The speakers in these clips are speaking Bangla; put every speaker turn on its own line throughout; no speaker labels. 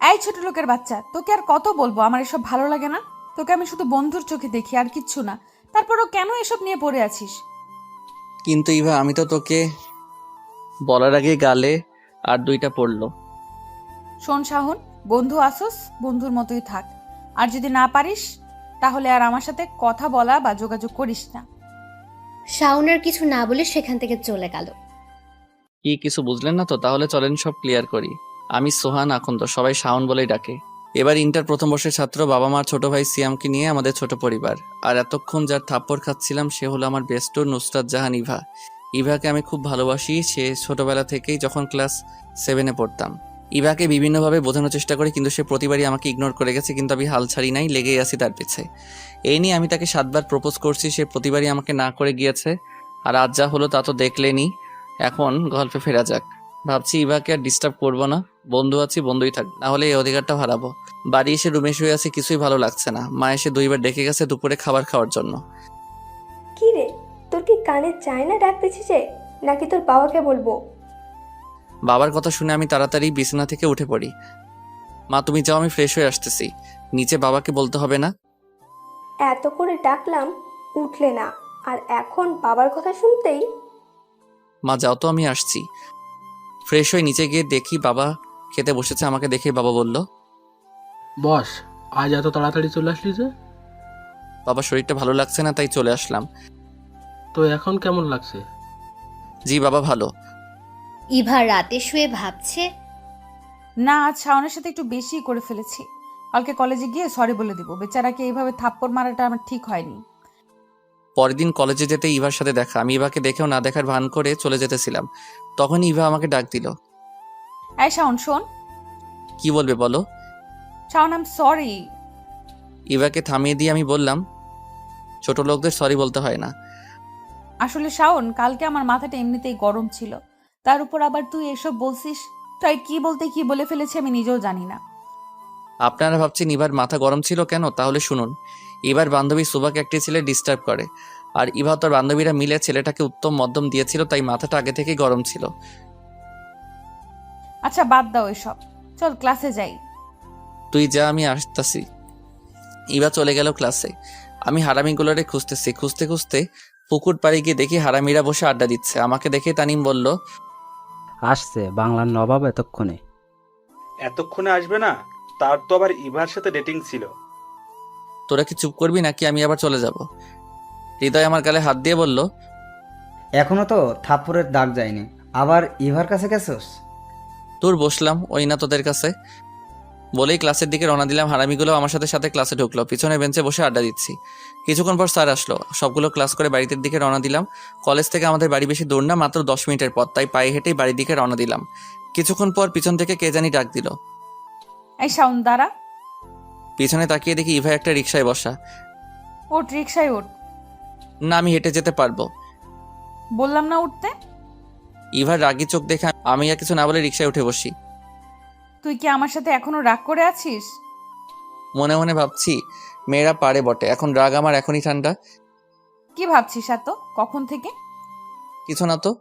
এই ছোট লোকের বাচ্চা, তোকে আর কত বলবো আমার এসব ভালো লাগে না। তোকে আমি শুধু বন্ধুর চোখে দেখি, আর কিচ্ছু না। তারপরও কেন এসব নিয়ে পড়ে আছিস?
কিন্তু ইভা, আমি তো তোকে বলার আগে গালে আর দুইটা পড়লো।
শোন শাহন, বন্ধু আসোস, বন্ধুর মতোই থাক। আর যদি না পারিস তাহলে আর আমার সাথে কথা বলা বা যোগাযোগ করিস না।
শাওনের কিছু না বলে সেখান থেকে চলে গেল।
কি কিছু বুঝলেন না তো? তাহলে চলেন সব ক্লিয়ার করি। আমি সোহান আকন্দ, সবাই শাওন বলেই ডাকে। এবার ইন্টার প্রথম বর্ষের ছাত্র, বাবা মার ছোট ভাই সিয়ামকে নিয়ে আমাদের ছোট পরিবার। আর এতক্ষণ যার থাপ্পড় খাচ্ছিলাম সে হলো আমার বেস্ট নুসরাত জাহান ইভা। ইভাকে আমি খুব ভালোবাসি, সে ছোটবেলা থেকেই, যখন ক্লাস 7-এ পড়তাম। ইভাকে বিভিন্নভাবে বোঝানোর চেষ্টা করি, কিন্তু সে প্রতিবারই আমাকে ইগনোর করে গেছে, কিন্তু আমি হাল ছাড়ি নাই, লেগেই আছি তার পিছে। এই নিয়ে আমি তাকে 7বার প্রপোজ করছি, সে প্রতিবারই আমাকে না করে গিয়েছে। আর আজ যা হলো তা তো দেখলেনি। এখন গল্পে ফেরা যাক। ভাবছি ইভাকে আর ডিস্টার্ব করবো না, বন্ধু আছি বন্ধুই থাক, না হলে এই অধিকারটা হারাবো। বাড়ি এসে রুমে শুয়ে আছি, কিছুই ভালো লাগছে না। মা এসে 2বার ডেকে গেছে দুপুরে খাবার খাওয়ার জন্য।
কি রে, তোর কি কানে চায় না ডাকতেছি যে, নাকি তোর বাবাকে বলবো?
বাবার কথা শুনে আমি তাড়াতাড়ি বিছানা থেকে উঠে পড়ি। মা তুমি যাও, আমি ফ্রেশ হয়ে আসতেছি। নিচে বাবাকে বলতে হবে না?
এত করে ডাকলাম, উঠলে না, আর এখন বাবার কথা শুনতেই।
মা যাও তো, আমি আসছি। ফ্রেশ হয়ে নিচে গিয়ে দেখি বাবা খেতে বসেছে। আমাকে দেখে বাবা বলল,
বস, আজ এত তাড়াতাড়ি চলে আসলি যে?
বাবা শরীরটা ভালো লাগছে না, তাই চলে আসলাম।
তো এখন কেমন লাগছে?
জি বাবা, ভালো।
ইভা রাতে শুয়ে ভাবছে,
না, আজ শাওনের সাথে একটু বেশি করে ফেলেছি। কালকে কলেজে গিয়ে সরি বলে দিব। বেচারাকে এইভাবে থাপ্পড় মারাটা আমার ঠিক হয়নি।
পরের দিন কলেজে যেতে ইভার সাথে দেখা। আমি ইভাকে দেখেও না দেখার ভান করে চলে যেতেছিলাম, তখন ইভা আমাকে ডাক দিল।
এই শাওন শোন।
কি বলবে বলো?
Shaon, I am sorry.
ইভাকে থামিয়ে দিয়ে আমি বললাম, ছোট লোকদের সরি বলতে হয় না।
আসলে শাওন, কালকে আমার মাথাটা এমনিতেই গরম ছিল, তার উপর আবার তুই এসব বলছিস, তাই কি বলতে কি বলে ফেলেছি আমি নিজেও জানি না।
আপনারা ভাবছেন ইভার মাথা গরম ছিল কেন? তাহলে শুনুন। ইভার বান্ধবী সুবাকে একটি ছেলে ডিস্টার্ব করে, আর ইভা তার বান্ধবীরা মিলে ছেলেটাকে উত্তম মধ্যম দিয়েছিল, তাই মাথাটা আগে থেকেই গরম ছিল।
আচ্ছা বাদ দাও এসব, চল ক্লাসে যাই।
তুই যা, আমি আসতেছি। ইভা চলে গেল ক্লাসে। আমি হারামিগুলোরে খুঁজতেছি, খুঁজতে খুঁজতে পুকুর পাড়ে গিয়ে দেখি হারামিরা বসে আড্ডা দিচ্ছে। আমাকে দেখে তানিম বলল,
আসছে বাংলার নবাব এতক্ষণে।
এতক্ষণে আসবে না? তার তো আবার ইভার সাথে ডেটিং ছিল।
তোরা কি চুপ করবি নাকি আমি আবার চলে যাব? হৃদয় আমার গালে হাত দিয়ে বলল,
এখনো তো থাপ্পড়ের দাগ যায়নি, আবার ইভার কাছে গেছোস?
তোর বসলাম, ওই না তোদের কাছে। বলেই ক্লাসের দিকে রওনা দিলাম। হারামিগুলো আমার সাথে সাথে ক্লাসে ঢুকলো, পিছনে বেঞ্চে বসে আড্ডা দিচ্ছি। কিছুক্ষণ পর স্যার আসলো, সবগুলো ক্লাস করে বাড়িতে দিকে রওনা দিলাম। কলেজ থেকে আমাদের বাড়ি বেশি দূর না, মাত্র 10 মিনিটের পথ, তাই পায়ে হেঁটেই বাড়ির দিকে রওনা দিলাম। কিছুক্ষণ পর পিছন থেকে কে জানি ডাক দিল।
এই শাওন দাঁড়া।
পিছনে তাকিয়ে দেখি ইভা একটা রিকশায় বসা।
ওঠ, রিক্সায় ওঠ।
না, আমি হেঁটে যেতে পারবো।
বললাম না উঠতে।
ইভার রাগি চোখ দেখে আমি আর কিছু না বলে রিকশায় উঠে বসি।
তুই কি আমার সাথে এখনো রাগ করে আছিস?
মনে মনে ভাবছি, মেয়েরা পারে বটে, এখন রাগ আমার এখনই ঠান্ডা।
কি ভাবছিস এত কখন থেকে?
কিছু না তো।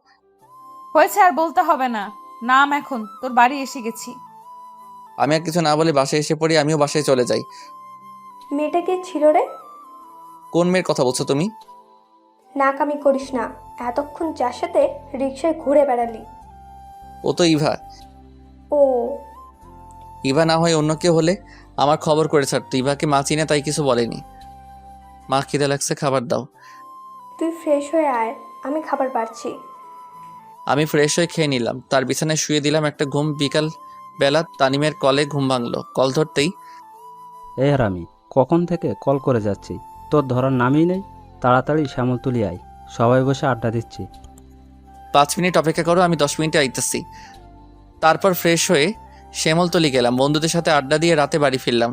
হয়েছে, আর বলতে হবে না। নাম, এখন তোর বাড়ি এসে গেছি।
আমি আর কিছু না বলে বাসায় এসে পড়ি, আমিও বাসায় চলে যাই।
মেয়েটা কে ছিল রে?
কোন মেয়ের কথা বলছো তুমি?
নাকামি করিস না, এতক্ষণ যার সাথে রিক্সায় ঘুরে বেড়ালি।
ও তো ইভা।
ও,
ইভা না হয়ে অন্য কেউ হলে আমার খবর করে ছাড়তো। ইভাকে মা চিনে, তাই কিছু বলেনি। মা, খিদে লাগছে, খাবার দাও।
তুই ফ্রেশ হয়ে আয়, আমি খাবার বাড়ছি।
আমি ফ্রেশ হয়ে খেয়ে নিলাম, তার বিছানায় শুয়ে দিলাম একটা ঘুম। বিকাল বেলা তানিমের কলে ঘুম ভাঙলো। কল ধরতেই,
এই হারামি, কখন থেকে কল করে যাচ্ছি, তোর ধরার নামই নেই। তাড়াতাড়ি শ্যামলতলি আয়, সবাই বসে আড্ডা দিচ্ছি।
5 মিনিট অপেক্ষা করো, আমি 10 মিনিটে আইতেছি। তারপর ফ্রেশ হয়ে শ্যামলতলি গেলাম, বন্ধুদের সাথে আড্ডা দিয়ে রাতে বাড়ি ফিরলাম।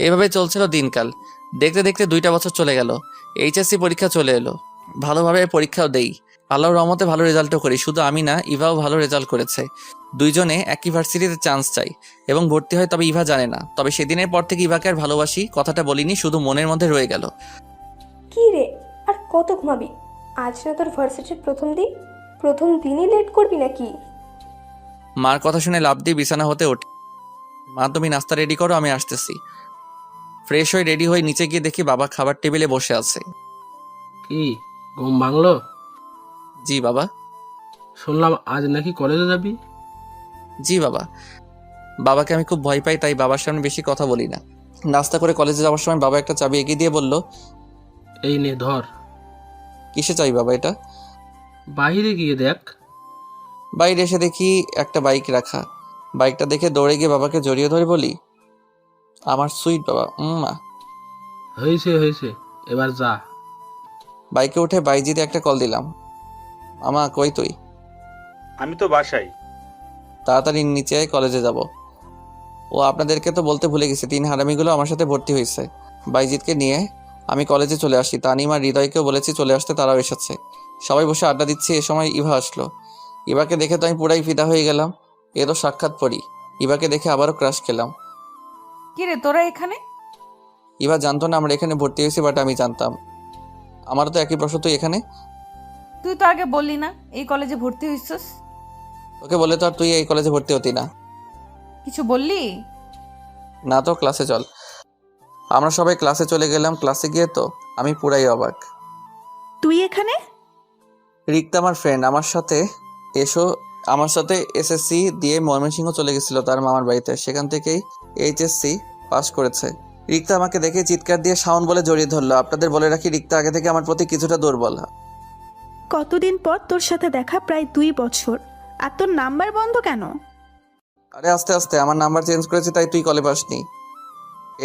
এভাবে চলছিল দিনকাল। দেখতে দেখতে 2টা বছর চলে গেল। এইচএসসি পরীক্ষা চলে এলো, ভালোভাবে পরীক্ষাও দেই। আল্লাহর রহমতে ভালো রেজাল্টও করি। শুধু আমি না, ইভাও ভালো রেজাল্ট করেছে। দুইজনে একই ভার্সিটিতে চান্স চাই এবং ভর্তি হয়, তবে ইভা জানে না। তবে সেদিনের পর থেকে ইভাকে আর ভালোবাসি কথাটা বলিনি, শুধু মনের মধ্যে রয়ে গেল।
কি রে, আর কত ঘুমাবি? আজ না তোর ভার্সিটির প্রথম দিন, প্রথম দিনই লেট করবি নাকি?
মার কথা শুনে লাফ দিয়ে বিছানা হতে ওঠে। মা তুমি নাস্তা রেডি করো, আমি আসতেছি। ফ্রেশ হয়ে রেডি হয়ে নিচে গিয়ে দেখি বাবা খাবার টেবিলে বসে আছে।
কি ঘুম ভাঙলো?
জি বাবা।
শুনলাম আজ নাকি কলেজে যাবি।
জি বাবা। বাবাকে আমি খুব ভয় পাই, তাই বাবার সামনে বেশি কথা বলি না। নাস্তা করে কলেজে যাওয়ার সময় বাবা একটা চাবি এগিয়ে দিয়ে বলল,
এই নে ধর।
কিসে চাই বাবা এটা?
বাইরে গিয়ে দেখ।
বাইরে এসে দেখি একটা বাইক রাখা। বাইকটা দেখে দৌড়ে গিয়ে বাবাকে জড়িয়ে ধরে বলি, আমার সুইট বাবা। মা।
হয়েছে হয়েছে, এবার যা।
বাইকে উঠে বাইজিতে একটা কল দিলাম। আমা কই তুই?
আমি তো বাসায়।
তাড়াতাড়ি নিচে আয়, কলেজে যাব। ও আপনাদেরকে তো বলতে ভুলে গেছি, 3 হারামিগুলো আমার সাথে ভর্তি হয়েছে। বাইজিৎকে নিয়ে আমি কলেজে চলে আসি। তানিম আর হৃদয়কেও বলেছি চলে আসতে, তারাও এসেছে। সবাই বসে আড্ডা দিচ্ছি, এ সময় ইভা আসলো। ইভাকে দেখে তো আমি পুরাই ফিদা হয়ে গেলাম। এ তো সাক্ষাৎ পড়ি। ইভাকে দেখে আবারও ক্রাশ খেলাম।
কি রে তোরা এখানে?
ইভা জানতো না আমরা এখানে ভর্তি হয়েছি, বাট আমি জানতাম। আমারও তো একই প্রশ্ন, তুই এখানে?
তুই তো আগে বললি না এই কলেজে ভর্তি হইছিস।
তোকে বলে তো আর তুই এই কলেজে ভর্তি হতি না।
কিছু বললি?
না তো, ক্লাসে চল। আমরা সবাই ক্লাসে চলে গেলাম। ক্লাসে গিয়ে তো আমি পুরাই অবাক।
তুই এখানে?
রিক্তা আমার ফ্রেন্ড, আমার সাথে এসএসসি দিয়ে ময়মনসিংহ চলে গেছিল তার মামার বাড়িতে। সেখান থেকেই এইচএসসি পাস করেছে। রিক্তা আমাকে দেখে চিৎকার দিয়ে শাওন বলে জড়িয়ে ধরলো। আপনাদের বলে রাখি, রিক্তা আগে থেকে আমার প্রতি কিছুটা দুর্বল।
কতদিন পর তোর সাথে দেখা, প্রায় 2 বছর, আর তোর নাম্বার বন্ধ কেন?
আরে আস্তে আস্তে, আমার নাম্বার চেঞ্জ করেছি, তাই তুই কলে পাসনি।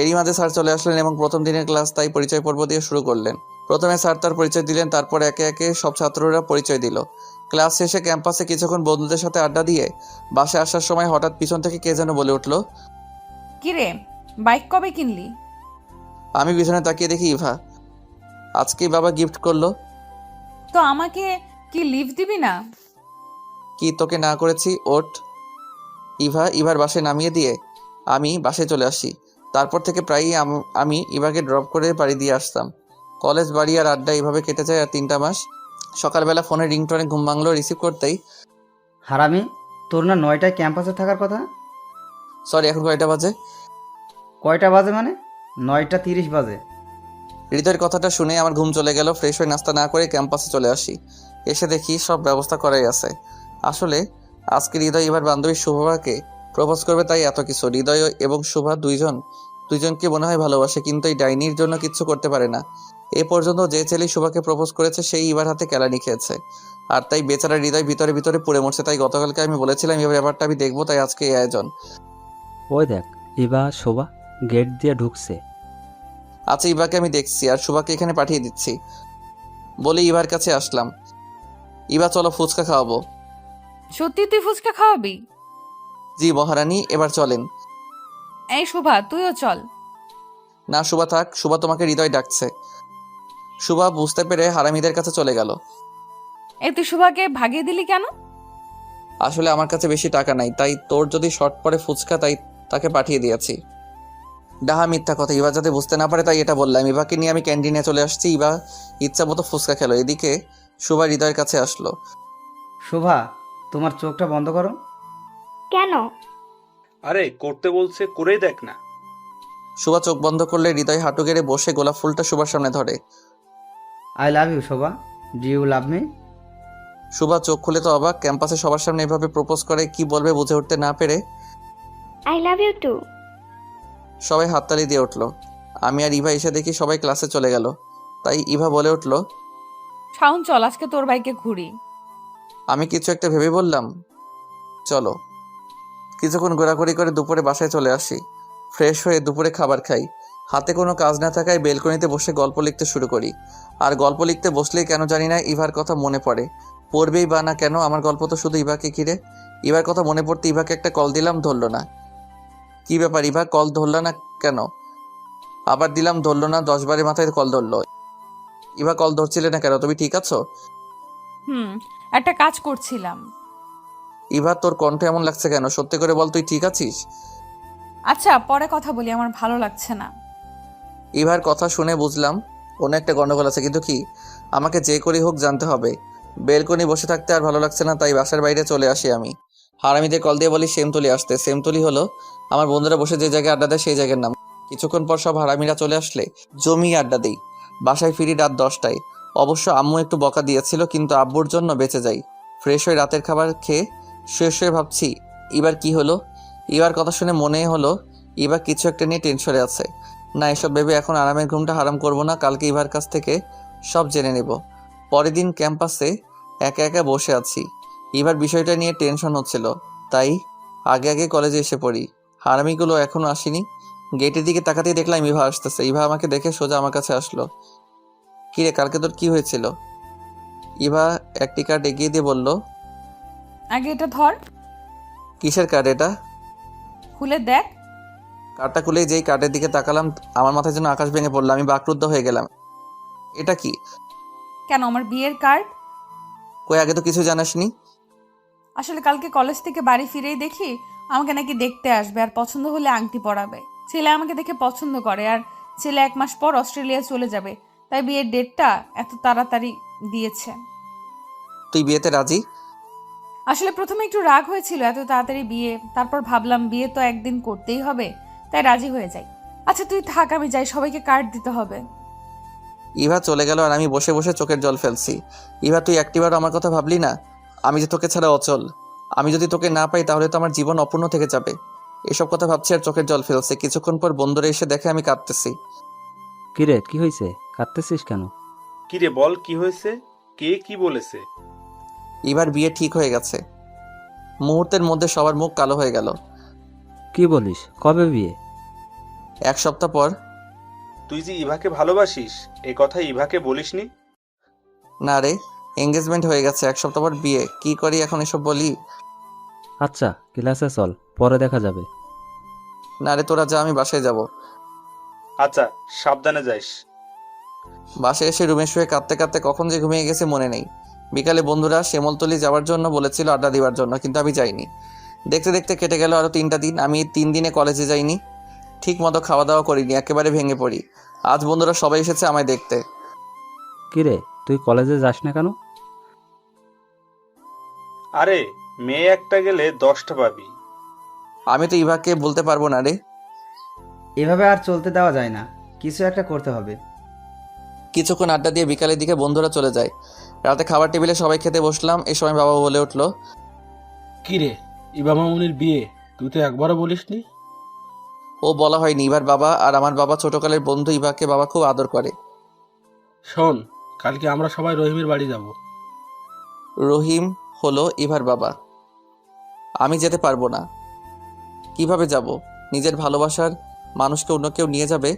এরই মাঝে স্যার চলে আসলেন এবং প্রথম দিনের ক্লাস, তাই পরিচয় পর্ব দিয়ে শুরু করলেন। প্রথমে স্যার তার পরিচয় দিলেন, তারপর একে একে সব ছাত্ররা পরিচয় দিল। ক্লাস শেষে ক্যাম্পাসে কিছুক্ষণ বন্ধুদের সাথে আড্ডা দিয়ে বাসে আসার সময় হঠাৎ পিছন থেকে কে যেন বলে উঠল,
কি রে বাইক কবে কিনলি?
আমি পিছনে তাকিয়ে দেখি ইভা। আজকেই বাবা গিফট করলো।
তো আমাকে কি লিফট দিবি না?
কি তোকে না করেছি? ওঠ। ইভার বাসে নামিয়ে দিয়ে আমি বাসে চলে আসি। তারপর থেকে প্রায়ই আমি ইভাকে ড্রপ করে বাড়ি দিয়ে আসতাম। কলেজ, বাড়ি আর আড্ডা এইভাবে কেটে যায় আর 3টা মাস। সকালবেলা ফোনে রিংটোনে ঘুম ভাঙলো। রিসিভ করতেই,
হারামি, তোর না 9টায় ক্যাম্পাসে থাকার কথা?
সরি, এখন কয়টা বাজে?
কয়টা বাজে মানে? 9টা 30 বাজে।
হৃদয়ের কথাটা শুনে আমার ঘুম চলে গেল। ফ্রেশ হয়ে নাস্তা না করে ক্যাম্পাসে চলে আসি। এসে দেখি সব ব্যবস্থা করাই আছে। আসলে আজকে হৃদয় এবার বান্ধবী শুভাকে প্রপোজ করবে, তাই এত কিছু। হৃদয় এবং শুভা দুইজনকে মনে হয় ভালোবাসে, কিন্তু এই ডাইনির জন্য কিচ্ছু করতে পারে না। এ পর্যন্ত যে ছেলে শুভাকে প্রপোজ করেছে সেই ইভার হাতে কেলানি খেয়েছে, আর তাই বেচারা হৃদয় ভিতরে ভিতরে পুড়ে মরছে। তাই গতকালকে আমি বলেছিলাম এই ব্যাপারটা আমি দেখবো, তাই আজকে এই আয়োজন।
ওই দেখ, ইভা শোভা গেট দিয়ে ঢুকছে।
আচ্ছা, ইভাকে আমি দেখছি আর শুভাকে এখানে পাঠিয়ে দিচ্ছি বলে ইভার কাছে আসলাম। ইভা চলো, ফুচকা খাওয়াবো।
সত্যি তুই ফুচকা খাওয়াবি?
জি মহারানী, এবার চলেন।
এই শোভা তুইও চল।
না শুভা থাক, শুভা তোমাকে হৃদয় ডাকছে। শুভা বুঝতে পেরে হারামিদের কাছে চলে গেল।
এই তুই শোভাকে ভাগিয়ে দিলি কেন?
আসলে আমার কাছে বেশি টাকা নাই, তাই তোর যদি শর্ট পড়ে ফুচকা, তাই তাকে পাঠিয়ে দিয়েছি। ডাহা মিথ্যা কথা, ইভা যাতে বুঝতে না পারে তাই এটা বললাম। ইভাকে নিয়ে আমি ক্যান্টিনে চলে আসছি। ইভা ইচ্ছা মতো ফুচকা খেলো। এদিকে শুভা হৃদয়ের কাছে আসলো।
শোভা, তোমার চোখটা বন্ধ করো।
কেন?
আরে করতে বলছে, করেই দেখ না।
শুভা চোখ বন্ধ করলে হৃদয় হাঁটু গেড়ে বসে গোলাপ ফুলটা শুভার সামনে ধরে।
I love you Shobha, do you love me?
Shubha চোখ খুলে তো অবাক। ক্যাম্পাসে সবার সামনে এভাবে প্রপোজ করে, কি বলবে বুঝে উঠতে না পেরে
আই লাভ ইউ টু।
সবাই হাততালি দিয়ে উঠলো। আমি আর ইভা এসে দেখি সবাই ক্লাসে চলে গেল। তাই ইভা বলে উঠল,
শাওন চল আজকে তোর বাইকে ঘুরি।
আমি কিছু একটা ভেবে বললাম, চলো। কিছুক্ষণ ঘোরাঘুরি করে দুপুরে বাসায় চলে আসি। ফ্রেশ হয়ে দুপুরে খাবার খাই। হাতে কোনো কাজ না থাকায় বেলকনিতে বসে গল্প লিখতে শুরু করি। আর গল্প লিখতে বসলেই কেন জানি না ইভার কথা মনে পড়ে। পড়বেই বা না কেন, আমার গল্প তো শুধু ইভাকে ঘিরে। ইভার কথা মনে পড়তে ইভাকে একটা কল দিলাম, ধরলো না। কি ব্যাপার ইভা, কল ধরলা না কেন? আবার দিলাম, ধরলো না। 10 বারের মাথায় কল ধরলো। ইভা কল ধরছিলে না কেন? তুমি ঠিক আছো?
একটা কাজ করছিলাম।
ইভা তোর কণ্ঠ এমন লাগছে কেন? সত্যি করে বল, তুই ঠিক আছিস?
আচ্ছা পরে কথা বলি, আমার ভালো লাগছে না।
ইভার কথা শুনে বুঝলাম কোনো একটা গন্ডগোল আছে, কিন্তু কি? আমাকে যে করেই হোক জানতে হবে। বেলকনি বসে থাকতে আর ভালো লাগছে না, তাই বাসার বাইরে চলে আসি আমি। হারামিদের কল দিয়ে বলি সেমতলি আসতে। সেমতলি হলো আমার বন্ধুরা বসে যে জায়গায় আড্ডা দেয় সেই জায়গার নাম। কিছুক্ষণ পর সব হারামিরা চলে আসলে জমিয়ে আড্ডা দিই। বাসায় ফিরি রাত 10টায়। অবশ্য আম্মু একটু বকা দিয়েছিল, কিন্তু আব্বুর জন্য বেঁচে যাই। ফ্রেশ হয়ে রাতের খাবার খেয়ে শুয়ে ভাবছি এবার কি হলো। এবার কথা শুনে মনে হলো এবার কিছু একটা নিয়ে টেনশনে আছে। না, এসব ভেবে এখন আরামের ঘুমটা হারাম করব না। কালকে ইভার কাছ থেকে সব জেনে নেব। পরের দিন ক্যাম্পাসে একা একা বসে আছি। এবার বিষয়টা নিয়ে টেনশন হচ্ছিল, তাই আগে আগে কলেজে এসে পড়ি। হারামিগুলো এখনো আসেনি। গেটের দিকে তাকাতেই দেখলাম ইভা আসতেছে। ইভা আমাকে দেখে সোজা আমার কাছে আসলো। কিরে, কালকে তোর কি হয়েছিল? ইভা একটি কার্ড এগিয়ে দিয়ে বলল,
আগে এটা ধর,
কিসের কার্ড এটা?
খুলে দেখ।
কার্ডটা খুলেই যেই কার্ডের দিকে তাকালাম, আমার মাথায় যেন আকাশ ভেঙে পড়লো। আমি বাকরুদ্ধ হয়ে গেলাম। এটা কি?
কেন, আমার বিয়ের কার্ড।
কই, আগে তো কিছু জানাসনি।
আসলে কালকে কলেজ থেকে বাড়ি ফিরেই দেখি আমাকে নাকি দেখতে আসবে আর পছন্দ হলে আংটি পরাবে। ছেলে আমাকে দেখে পছন্দ করে, আর ছেলে 1 মাস পর অস্ট্রেলিয়া চলে যাবে, তাই বিয়ের ডেটটা এত তাড়াতাড়ি দিয়েছে।
তুই বিয়েতে রাজি?
আসলে প্রথমে একটু রাগ হয়েছিল এত তাড়াতাড়ি বিয়ে, তারপর ভাবলাম বিয়ে তো একদিন করতেই হবে, তাই রাজি হয়ে যাই। আচ্ছা তুই থাক, আমি যাই, সবাইকে কার্ড দিতে হবে।
ইভা চলে গেল আর আমি বসে বসে চোখের জল ফেলছি। ইভা, তুই একটিবার আমার কথা ভাবলি না? আমি যে তোকে ছাড়া অচল। আমি যদি তোকে না পাই তাহলে তো আমার জীবন অপূর্ণ থেকে যাবে। এসব কথা ভাবছি আর চোখের জল ফেলছে। কিছুক্ষণ পর বন্ধুরা এসে দেখে আমি কাঁদতেছি।
কিরে, কি হয়েছে? কাঁদতেছিস কেন?
কিরে বল, কি হয়েছে? কে কি বলেছে?
ইভার বিয়ে ঠিক হয়ে গেছে। মুহূর্তের মধ্যে সবার মুখ কালো হয়ে গেল।
কি বলিস? কবে বিয়ে?
1 সপ্তাহ পর।
তুই যে ইভাকে ভালোবাসিস এ কথা ইভাকে বলিসনি?
না রে, এঙ্গেজমেন্ট হয়ে গেছে। 1 সপ্তাহ পর বিয়ে। কি করি এখন এসব বলি?
আচ্ছা, ক্লাসে চল, পরে দেখা যাবে।
না রে, তোরা যা, আমি বাসায় যাব।
আচ্ছা, সাবধানে যাইস।
বাসায় এসে রুমে শুয়ে কাঁদতে কাঁদতে কখন যে ঘুমিয়ে গেছে মনে নেই। বিকালে বন্ধুরা শ্যামলতলি যাওয়ার জন্য বলেছিল, আড্ডা দেওয়ার জন্য, কিন্তু আমি যাইনি। দেখতে দেখতে কেটে গেল আরও 3টা দিন। আমি এই 3 দিনে কলেজে যাইনি, ঠিক মতো খাওয়া দাওয়া করিনি, একেবারে ভেঙে পড়ি। আজ বন্ধুরা সবাই এসেছে আমায় দেখতে।
কিরে, তুই কলেজে যাস না কেন?
আরে, মেয়ে একটা গেলে 10টা পাবি।
আমি তো ইভাকে বলতে পারবো না রে।
এভাবে আর চলতে দেওয়া যায় না, কিছু একটা করতে হবে।
কিছুক্ষণ আড্ডা দিয়ে বিকালের দিকে বন্ধুরা চলে যায়। রাতে খাবার টেবিলে সবাই খেতে বসলাম। এই সময় বাবা বলে উঠলো,
কি রে, ইবা মামুনির বিয়ে তুই তো একবারও বলিসনি?
ও বলা হয়নি। ইভার বাবা আর আমার বাবা ছোটকালের বন্ধু। ইভাকে বাবা খুব আদর করে।
শোন, কালকে আমরা সবাই রহিমের বাড়ি যাব।
রহিম হলো ইভার বাবা। আমি যেতে পারবো না। কিভাবে যাব? নিজের ভালোবাসার মানুষকে অন্য কেউ নিয়ে যাবে,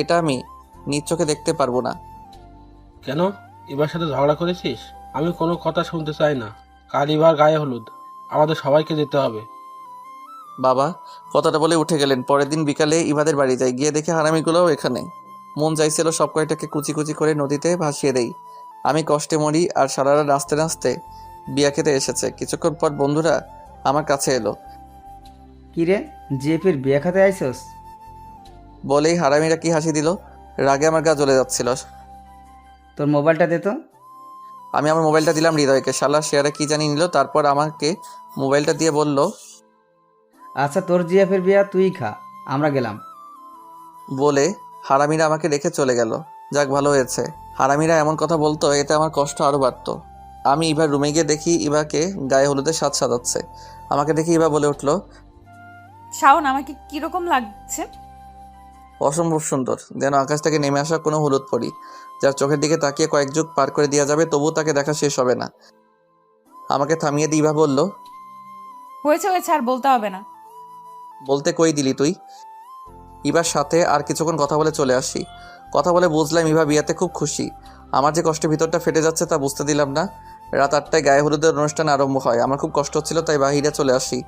এটা আমি নিজ চোখে দেখতে পারবো না।
কেন, ইবার সাথে ঝগড়া করেছিস? আমি কোনো কথা শুনতে চাই না। কাল ইবার গায়ে হলুদ, আমাদের সবাইকে যেতে হবে।
বাবা কথাটা বলে উঠে গেলেন। পরের দিন বিকালে ইভাদের বাড়ি যাই। গিয়ে দেখে হারামিগুলোও এখানে। মন চাইছিল সব কয়টাকে কুচি কুচি করে নদীতে ভাসিয়ে দেই। আমি কষ্টে মরি আর সারা রাত নাচতে নাচতে বিয়া খেতে এসেছে। কিছুক্ষণ পর বন্ধুরা আমার কাছে এলো।
কি রে, জিএপির বিয়ে খাতে আইসস?
বলেই হারামিরা কি হাসি দিল। রাগে আমার গা জ্বলে যাচ্ছিল।
তোর মোবাইলটা দে তো।
আমি আমার মোবাইলটা দিলাম হৃদয়কে। শালা শেয়ারে কি জানি নিল। তারপর আমাকে মোবাইলটা দিয়ে বলল,
আচ্ছা, তোর জিএফের বিয়ে তুই খা, আমরা গেলাম।
বলে হারামিরা আমাকে রেখে চলে গেল। যাক, ভালো হয়েছে। হারামিরা এমন কথা বলতো, এতে আমার কষ্ট আরো বাড়তো। আমি ইভার রুমে গিয়ে দেখি ইভাকে গায়ে হলুদের সাজ সাজাচ্ছে। আমাকে দেখে ইভা বলে উঠলো,
শাওন, আমাকে কিরকম লাগছে?
অসম্ভব সুন্দর, যেন আকাশ থেকে নেমে আসা কোনো হলুদ পরি, যার চোখের দিকে তাকিয়ে কয়েক যুগ পার করে দেওয়া যাবে, তবুও তাকে দেখা শেষ হবে না। আমাকে থামিয়ে দিয়ে ইভা বলল,
হয়েছে হয়েছে, আর বলতে হবে না।
বলতে কই দিলি তুই? ইভার সাথে আর কিছুক্ষণ কথা বলে চলে আসি। কথা বলে বুঝলাম ইভা বিয়াতে খুব খুশি। আমার যে কষ্টে ভিতরটা ফেটে যাচ্ছে তা বুঝতে দিলাম না। রাত 8টায় গায়ে হলুদের অনুষ্ঠান আরম্ভ হয়। আমার খুব কষ্ট হচ্ছিল, তাই বাহিরে চলে আসি।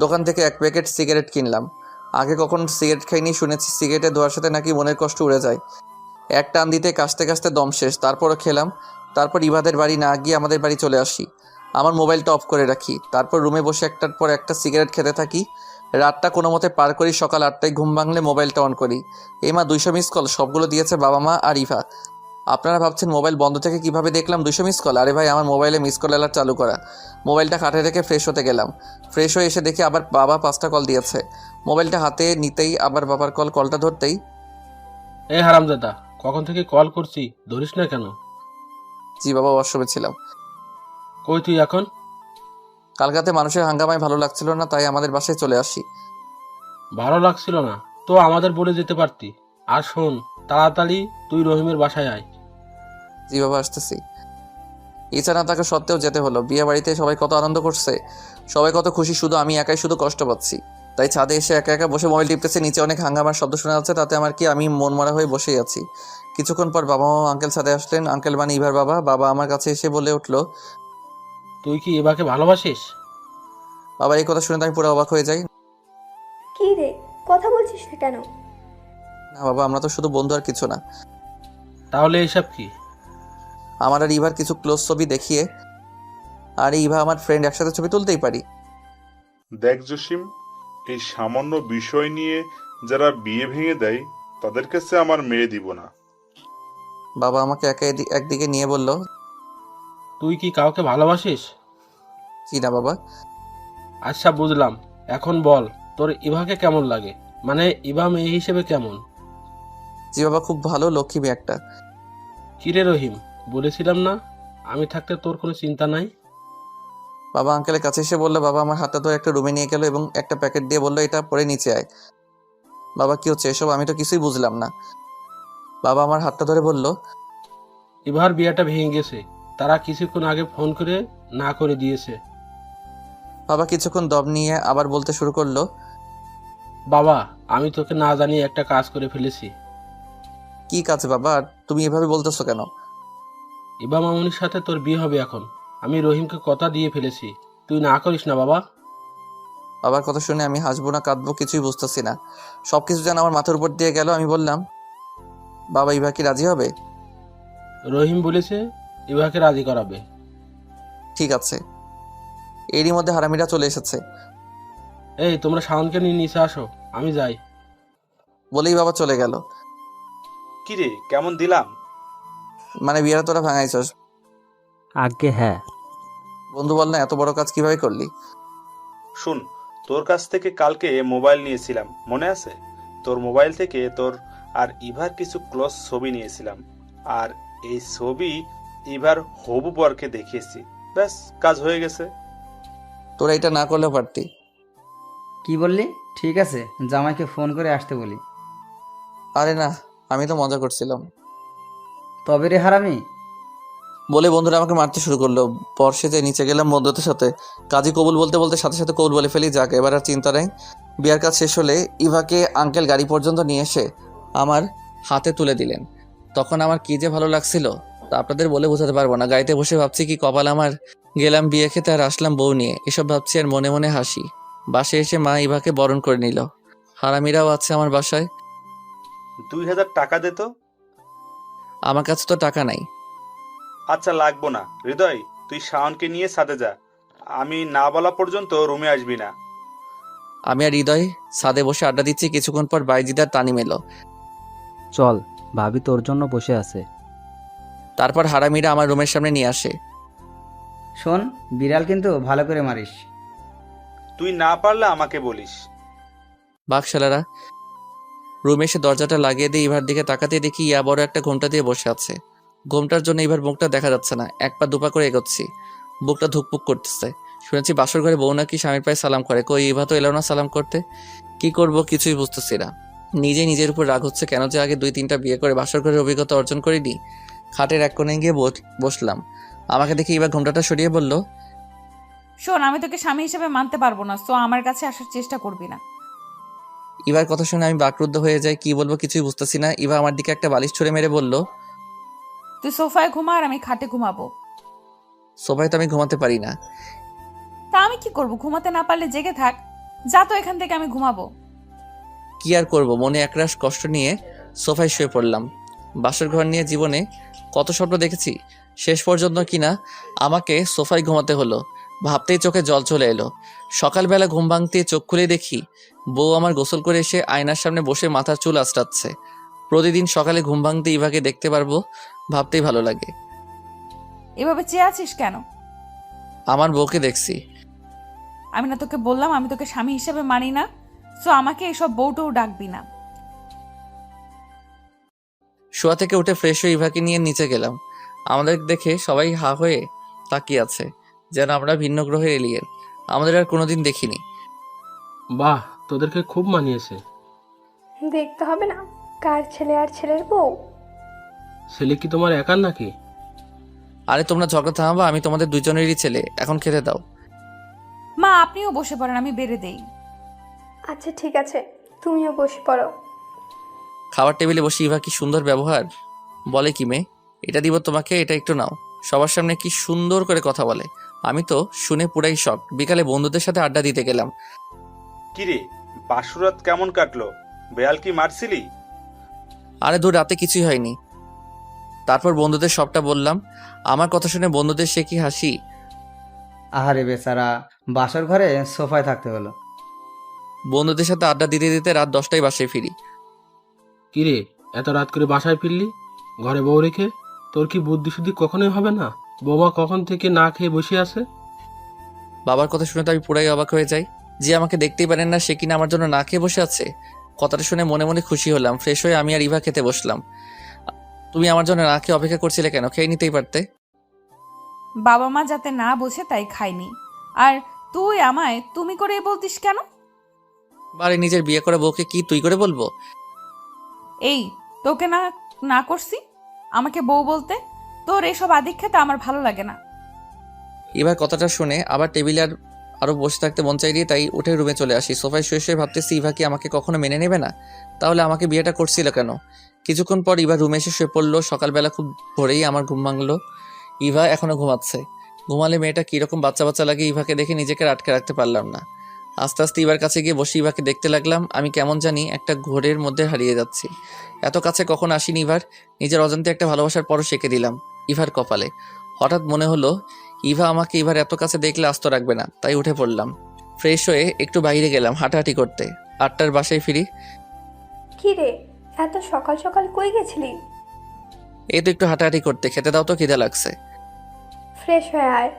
দোকান থেকে 1 প্যাকেট সিগারেট কিনলাম। আগে কখন সিগারেট খাইনি, শুনেছি সিগারেটের ধোয়ার সাথে নাকি মনের কষ্ট উড়ে যায়। এক টান দিতে কাশতে কাশতে দম শেষ। তারপরও খেলাম। তারপর ইভাদের বাড়ি না গিয়ে আমাদের বাড়ি চলে আসি। আমার মোবাইলটা অফ করে রাখি। তারপর রুমে বসে একটার পর একটা সিগারেট খেতে থাকি। রাতটা কোনো মতে পার করি। সকাল 8টায় ঘুম ভাঙলে মোবাইলটা অন করি। এই মা 200 মিস কল, সবগুলো দিয়েছে বাবা মা আর ইভা। আপনারা ভাবছেন মোবাইল বন্ধ থেকে কিভাবে দেখলাম 200 মিস কল? আরে ভাই, আমার মোবাইলে মিস কল অ্যালার্ট চালু করা। মোবাইলটা খাটে রেখে ফ্রেশ হতে গেলাম। ফ্রেশ হয়ে এসে দেখি আবার বাবা 5টা কল দিয়েছে। মোবাইলটা হাতে নিতেই আবার বাবার কলটা ধরতেই,
এই হারামজাদা, কখন থেকে কল করছি, ধরিস না কেন?
জি বাবা, ওয়াশরুমে ছিলাম।
কই তুই এখন?
কালকাতে মানুষের হাঙ্গামায় ভালো লাগছিল না, তাই আমাদের বাসায় চলে আসি।
ভালো লাগছিল না তো আমাদের বলে যেতে পারতি। আর শোন, তাড়াতাড়ি তুই রহিমের বাসায় আয়।
জি বাবা, আসতেছি। ইচ্ছা না থাকা সত্ত্বেও যেতে হলো। বিয়ে বাড়িতে সবাই কত আনন্দ করছে, সবাই কত খুশি, শুধু আমি একাই শুধু কষ্ট পাচ্ছি। তাই ছাদে এসে একা একা বসে মোবাইল টিপতেছে। নিচে অনেক হাঙ্গামার শব্দ শোনা যাচ্ছে, তাতে আমার কি, আমি মন মরা হয়ে বসেই আছি। কিছুক্ষণ পর বাবা মা আঙ্কেল ছাদে আসলেন। আঙ্কেল মানে ইভার বাবা। বাবা আমার কাছে এসে বলে উঠলো,
তুই কি এবাকে ভালোবাসিস?
বাবা এই কথা শুনে তো আমি পুরো অবাক হয়ে যাই।
কি রে, কথা বলছিস না কেন?
না বাবা, আমরা তো শুধু বন্ধু আর কিছু না।
তাহলে এসব কি?
আমার আর ইভার কিছু ক্লোজ ছবি দেখিয়ে, আর ইভা আমার ফ্রেন্ড, একসাথে ছবি তুলতেই পারি।
দেখ জসিম, এই সামান্য বিষয় নিয়ে যারা বিয়ে ভেঙে দেয় তাদের কাছে আমার মেয়ে দিব না।
বাবা আমাকে একদিকে নিয়ে বলল,
তুই কি কাউকে ভালোবাসিস?
জি না বাবা।
আচ্ছা বুঝলাম, এখন বল তোর ইভাকে কেমন লাগে, মানে ইভা মেয়ে হিসেবে কেমন?
জি বাবা, খুব ভালো, লক্ষ্মী মেয়ে একটা।
কিরে রহিম, বলেছিলাম না আমি থাকতে তোর কোনো চিন্তা নাই?
বাবা আঙ্কেলের কাছে এসে বললো, বাবা আমার হাতটা ধরে একটা রুমে নিয়ে গেল এবং একটা প্যাকেট দিয়ে বললো, এটা পরে নিচে আয়। বাবা কি হচ্ছে এসব? আমি তো কিছুই বুঝলাম না। বাবা আমার হাতটা ধরে বলল,
ইভার বিয়েটা ভেঙে গেছে, তারা কিছুক্ষণ আগে ফোন করে না করে দিয়েছে।
বাবা কিছুক্ষণ দম নিয়ে আবার বলতে শুরু করলো,
বাবা আমি তোকে না জানিয়ে একটা কাজ করে ফেলেছি।
কি কাজ বাবা? আর তুমি এভাবে বলতেছো কেন?
ইভা মামুনির সাথে তোর বিয়ে হবে এখন। আমি রহিমকে কথা দিয়ে ফেলেছি, তুই না করিস না বাবা।
বাবার কথা শুনে আমি হাসবো না কাঁদবো কিছুই বুঝতেছি না। সবকিছু যেন আমার মাথার উপর দিয়ে গেল। আমি বললাম, বাবা ইভা কি রাজি হবে?
রহিম বলেছে ইভাকে রাজি করাবে।
ঠিক আছে। এরই মধ্যে হারামিরা চলে এসেছে।
এই তোমরা শাওনকে নিয়ে নিচে আসো, আমি যাই।
বলেই বাবা চলে গেল।
কি রে, কেমন দিলাম?
মানে বিয়েটা তোরা ভাঙাইছস?
আজ্ঞে হ্যাঁ।
বন্ধু বল না, এত বড় কাজ কিভাবে করলি?
শুন, তোর কাছ থেকে কালকে মোবাইল নিয়েছিলাম, মনে আছে? তোর মোবাইল থেকে তোর আর ইভার কিছু ক্লোজ ছবি নিয়েছিলাম, আর এই ছবি ইভার হবু বরকে দেখিয়েছি। ব্যাস, কাজ হয়ে গেছে।
তোরা এটা না করলেও পারতি।
কি বললি? ঠিক আছে, জামাইকে ফোন করে আসতে বলি।
আরে না, আমি তো মজা করছিলাম।
তবে রে হারামি,
বলে বন্ধুরা আমাকে মারতে শুরু করলো। বর্ষে যে নিচে গেলাম বন্ধুদের সাথে। কাজী কবুল বলতে বলতে সাথে সাথে কবুল বলে ফেলি। যাক, এবার আর চিন্তা নেই। বিয়ার কাজ শেষ হলে ইভাকে আঙ্কেল গাড়ি পর্যন্ত নিয়ে এসে আমার হাতে তুলে দিলেন। তখন আমার কি যে ভালো লাগছিল তা আপনাদের বলে বোঝাতে পারবো না। গাড়িতে বসে ভাবছি কি কপাল আমার, গেলাম বিয়ে খেতে আর আসলাম বউ নিয়ে। এসব ভাবছি আর মনে মনে হাসি। বাসায় এসে মা ইভাকে বরণ করে নিল। হারামিরাও আছে আমার বাসায়।
2000 টাকা দে তো।
আমার কাছে তো টাকা নাই।
আচ্ছা, লাগবো না। হৃদয়, তুই শাওনকে নিয়ে ছাদে যা, আমি না বলা পর্যন্ত রুমে আসবি না।
আমি আর হৃদয় ছাদে বসে আড্ডা দিচ্ছি। কিছুক্ষণ পর বাইজিদার তানিম এলো।
চল, ভাবি তোর জন্য বসে আছে।
তারপর হারামিরা আমার রুমের সামনে নিয়ে আসে।
শোন, বিড়াল কিন্তু ভালো করে মারিস।
তুই না পারলে আমাকে বলিস।
বাকশালারা। রুমে এসে দরজাটা লাগিয়ে দিয়ে ইভার দিকে তাকাতে দেখি ইয়া বড় একটা ঘোমটা দিয়ে বসে আছে। ঘোমটার জন্য ইভার মুখটা দেখা যাচ্ছে না। এক পা দুপা করে এগোচ্ছি, বুকটা ধুকপুক করতেছে। শুনেছি বাসর ঘরে বউ নাকি স্বামীর পায়ে সালাম করে। কই ইভা তো এলো না সালাম করতে। কি করব কিছুই বুঝতেছি না। নিজের উপর রাগ হচ্ছে, কেন যে আগে 2-3টা বিয়ে করে বাসর ঘরের অভিজ্ঞতা অর্জন করিনি। খাটের এক কোণে গিয়ে বসলাম। আমাকে দেখে ইভা ঘোমটাটা সরিয়ে বলল,
শোন, আমি তোকে স্বামী হিসেবে মানতে পারবো না, তো আমার কাছে আসার চেষ্টা করবি না।
ইভার কথা শুনে আমি বাকরুদ্ধ হয়ে যাই। কি বলবো কিছুই বুঝতেছি না। ইভা আমার দিকে একটা বালিশ ছুঁড়ে মেরে বলল,
তুই সোফায় ঘুমা আর আমি খাটে ঘুমাবো।
সোফায় তো আমি ঘুমাতে পারি না।
তা আমি কি করব? ঘুমাতে না পারলে জেগে থাক। যা তো এখান থেকে, আমি ঘুমাবো।
কি আর করব, মনে একরাশ কষ্ট নিয়ে সোফায় শুয়ে পড়লাম। বাসর ঘর নিয়ে জীবনে কত স্বপ্ন দেখেছি, শেষ পর্যন্ত কিনা আমাকে সোফায় ঘুমাতে হলো। ভাবতেই চোখে জল চলে এলো। সকালবেলা ঘুম ভাঙতে চোখ খুলে দেখি বউ আমার গোসল করে এসে আয়নার সামনে বসে মাথার চুল আঁচড়াচ্ছে। প্রতিদিন সকালে ঘুম ভাঙতে ইভাকে দেখতে পারবো ভাবতেই ভালো লাগে।
এভাবে চেয়ে আছিস কেন?
আমার বউকে দেখছি।
আমি না তোকে বললাম আমি তোকে স্বামী হিসেবে মানি না? সো আমাকে এসব বউটও ডাকবি না।
শোয়া থেকে উঠে ফ্রেশ হয়ে ইভাকে নিয়ে নিচে গেলাম। আমাদের দেখে সবাই হা হয়ে তাকিয়ে আছে, যেন আমরা ভিন্ন গ্রহের এলিয়েন। আমাদের আর কোনোদিন দেখিনি।
বাহ, তোদেরকে খুব মানিয়েছে।
দেখতে হবে না কার ছেলে আর ছেলের বউ?
ছেলে কি তোমার একার নাকি?
আরে তোমরা ঝগড়া থামাবা, আমি তোমাদের দুজনেরই ছেলে। এখন খেতে দাও।
মা আপনিও বসে পড়েন, আমি বেড়ে দেই।
আচ্ছা ঠিক আছে, তুমিও বসে পড়ো।
খাবার টেবিলে বসে ইভা কি সুন্দর ব্যবহার। বলে কি মেয়ে, এটা দিব তোমাকে, এটা একটু নাও। সবার সামনে কি সুন্দর করে কথা বলে। আমি তো শুনে পুরাই শক। বিকালে বন্ধুদের সাথে আড্ডা দিতে গেলাম।
কিরে, বাসুরাত কেমন কাটলো? বেয়াল কি মারছিলি?
আরে দূর, রাতে কিছুই হয়নি। তারপর বন্ধুদের সবটা বললাম। আমার কথা শুনে বন্ধুদের সে কি হাসি।
আহারে বেচারা, বাসর ঘরে সোফায় থাকতে হলো।
বন্ধুদের সাথে আড্ডা দিতে দিতে রাত 10টায় বাসায় ফিরি।
কিরে, এত রাত করে বাসায় ফিরলি ঘরে বউ রেখে? তোর কি বুদ্ধি শুদ্ধি কখনোই হবে না? বৌমা কখন থেকে না খেয়ে বসে আছে।
বাবার কথা শুনে তো আমি পুরাই অবাক হয়ে যাই। যে আমাকে দেখতেই পারেন না, সে কিনা আমার জন্য না খেয়ে বসে আছে। কথাটা শুনে মনে মনে খুশি হলাম। ফ্রেশ হয়ে আমি আর ইভা খেতে বসলাম। তুমি আমার জন্য না খেয়ে অপেক্ষা করছিলে কেন? খেয়ে নিতেই পারতে।
বাবা মা যাতে না বোঝে তাই খাইনি। আর তুই আমায় তুমি করে বলতিস কেন?
বারে, নিজের বিয়ে করা বউকে কি তুই করে বলবো?
এই তোকে না না করছি আমাকে বউ বলতে? তোর এসব আদিক্ষেতা আমার ভালো লাগে না।
এবার কথাটা শুনে আবার টেবিলে আরো বসে থাকতে মন চাই দিয়ে তাই উঠে রুমে চলে আসি। সোফায় শুয়ে শুয়ে ভাবতেছি ইভা কি আমাকে কখনো মেনে নেবে না? তাহলে আমাকে বিয়েটা করছিল কেন? কিছুক্ষণ পর ইভা রুমে এসে শুয়ে পড়লো। সকালবেলা খুব ভোরেই আমার ঘুম ভাঙলো। ইভা এখনো ঘুমাচ্ছে। ঘুমালে মেয়েটা কিরকম বাচ্চা বাচ্চা লাগে। ইভাকে দেখে নিজেকে আটকে রাখতে পারলাম না। আস্তে আস্তে ইভার কাছে গিয়ে বসে ইভাকে দেখতে লাগলাম। আমি কেমন জানি একটা ঘোরের মধ্যে হারিয়ে যাচ্ছি। এত কাছে কখন আসিনি ইভার। নিজের অজান্তে একটা ভালোবাসার পরও সেঁকে দিলাম ইভার কপালে। হঠাৎ মনে হলো ইভা আমাকে এবার এত কাছে দেখলে আস্ত রাখবে না, তাই উঠে পড়লাম। ফ্রেশ হয়ে একটু বাইরে গেলাম হাঁটাহাঁটি করতে। 8টার বাসায় ফিরি।
কি রে, এত সকাল সকাল কই গেছিলি?
এই তো একটু হাঁটাহাঁটি করতে। খেতে দাও তো, খিদে লাগছে।
ফ্রেশ হয়ে আয়।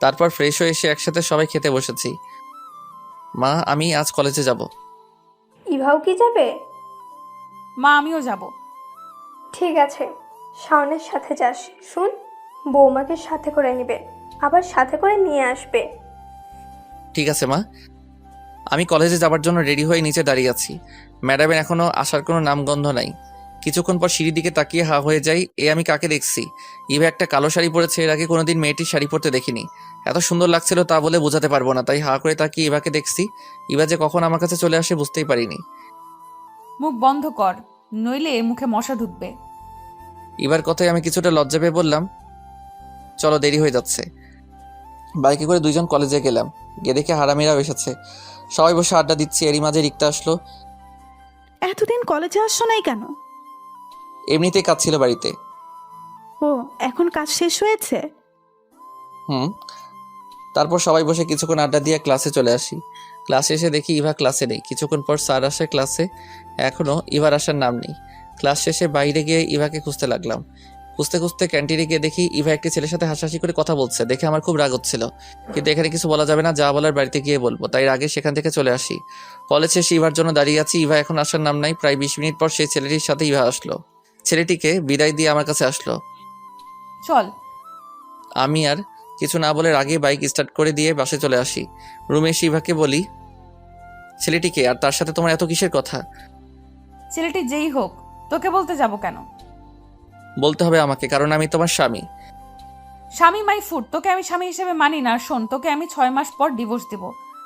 তারপর ফ্রেশ হয়ে এসে একসাথে সবাই খেতে বসেছি। মা, আমি আজ কলেজে যাব।
ইভাও কি যাবে?
মা আমিও যাব।
ঠিক আছে, শাওনের সাথে যাস। শুন, বৌমাকে সাথে করে নিবে, আবার সাথে করে নিয়ে আসবে।
ঠিক আছে মা। আমি কলেজে যাবার জন্য রেডি হয়ে নিচে দাঁড়িয়ে আছি। ম্যাডামের এখনো আসার কোনো নামগন্ধ নাই। কিছুক্ষণ পর সিঁড়ির দিকে তাকিয়ে হা হয়ে যাই। আমি কাকে দেখছি? ইভা একটা কালো শাড়ি পরেছে। এর আগে কোনোদিন মেয়েটির শাড়ি পরতে দেখিনি। এত সুন্দর লাগছিল তা বলে বোঝাতে পারবো না। তাই হা করে তাকিয়ে ইভাকে দেখছি। ইভা যে কখন আমার কাছে চলে আসে বুঝতেই পারিনি।
মুখ বন্ধ কর, নইলে মুখে মশা ঢুকবে।
ইভার কথায় আমি কিছুটা লজ্জা পেয়ে বললাম, চলো, দেরি হয়ে যাচ্ছে। বাইকে করে দুইজন কলেজে গেলাম। গিয়ে দেখে হারামিরাও এসেছে। সবাই বসে আড্ডা দিচ্ছি। এরই মাঝে রিক্তা আসলো।
এতদিন কলেজে আসছো নাই কেন?
এমনিতেই কাজ ছিল বাড়িতে।
ও, এখন কাজ শেষ হয়েছে?
হুম। তারপর সবাই বসে কিছুক্ষণ আড্ডা দিয়ে ক্লাসে চলে আসি। ক্লাসে এসে দেখি ইভা ক্লাসে নেই। কিছুক্ষণ পর স্যার আসে ক্লাসে। এখনো ইভার আসার নাম নেই। ক্লাস শেষে বাইরে গিয়ে ইভাকে খুঁজতে লাগলাম। খুঁজতে খুঁজতে ক্যান্টিনে গিয়ে দেখি ইভা একটি ছেলের সাথে হাসাহাসি করে কথা বলছে। দেখে আমার খুব রাগ হচ্ছিল, কিন্তু এখানে কিছু বলা যাবে না। যা বলার বাড়িতে গিয়ে বলবো, তাই আগে সেখান থেকে চলে আসি। কলেজ শেষে ইভার জন্য দাঁড়িয়ে আছি। ইভা এখন আসার নাম নাই। প্রায় 20 মিনিট পর সেই ছেলেটির সাথে ইভা আসলো। ছেলেটিকে বিদায় দিয়ে আমার কাছে আসলো।
চল।
আমি আর কিছু না বলে আগে বাইক স্টার্ট করে দিয়ে বাসে চলে আসি। রুমে এসে ইভাকে বলি, ছেলেটিকে আর তার সাথে তোমার এত কিসের কথা?
ছেলেটি যেই হোক, তোকে বলতে যাব কেন?
বলতে হবে আমাকে, কারণ আমি তোমার স্বামী।
স্বামী মাই ফুড, তোকে আমি স্বামী হিসেবে মানি না। শোন, তোকে আমি 6 মাস পর ডিভোর্স দিব।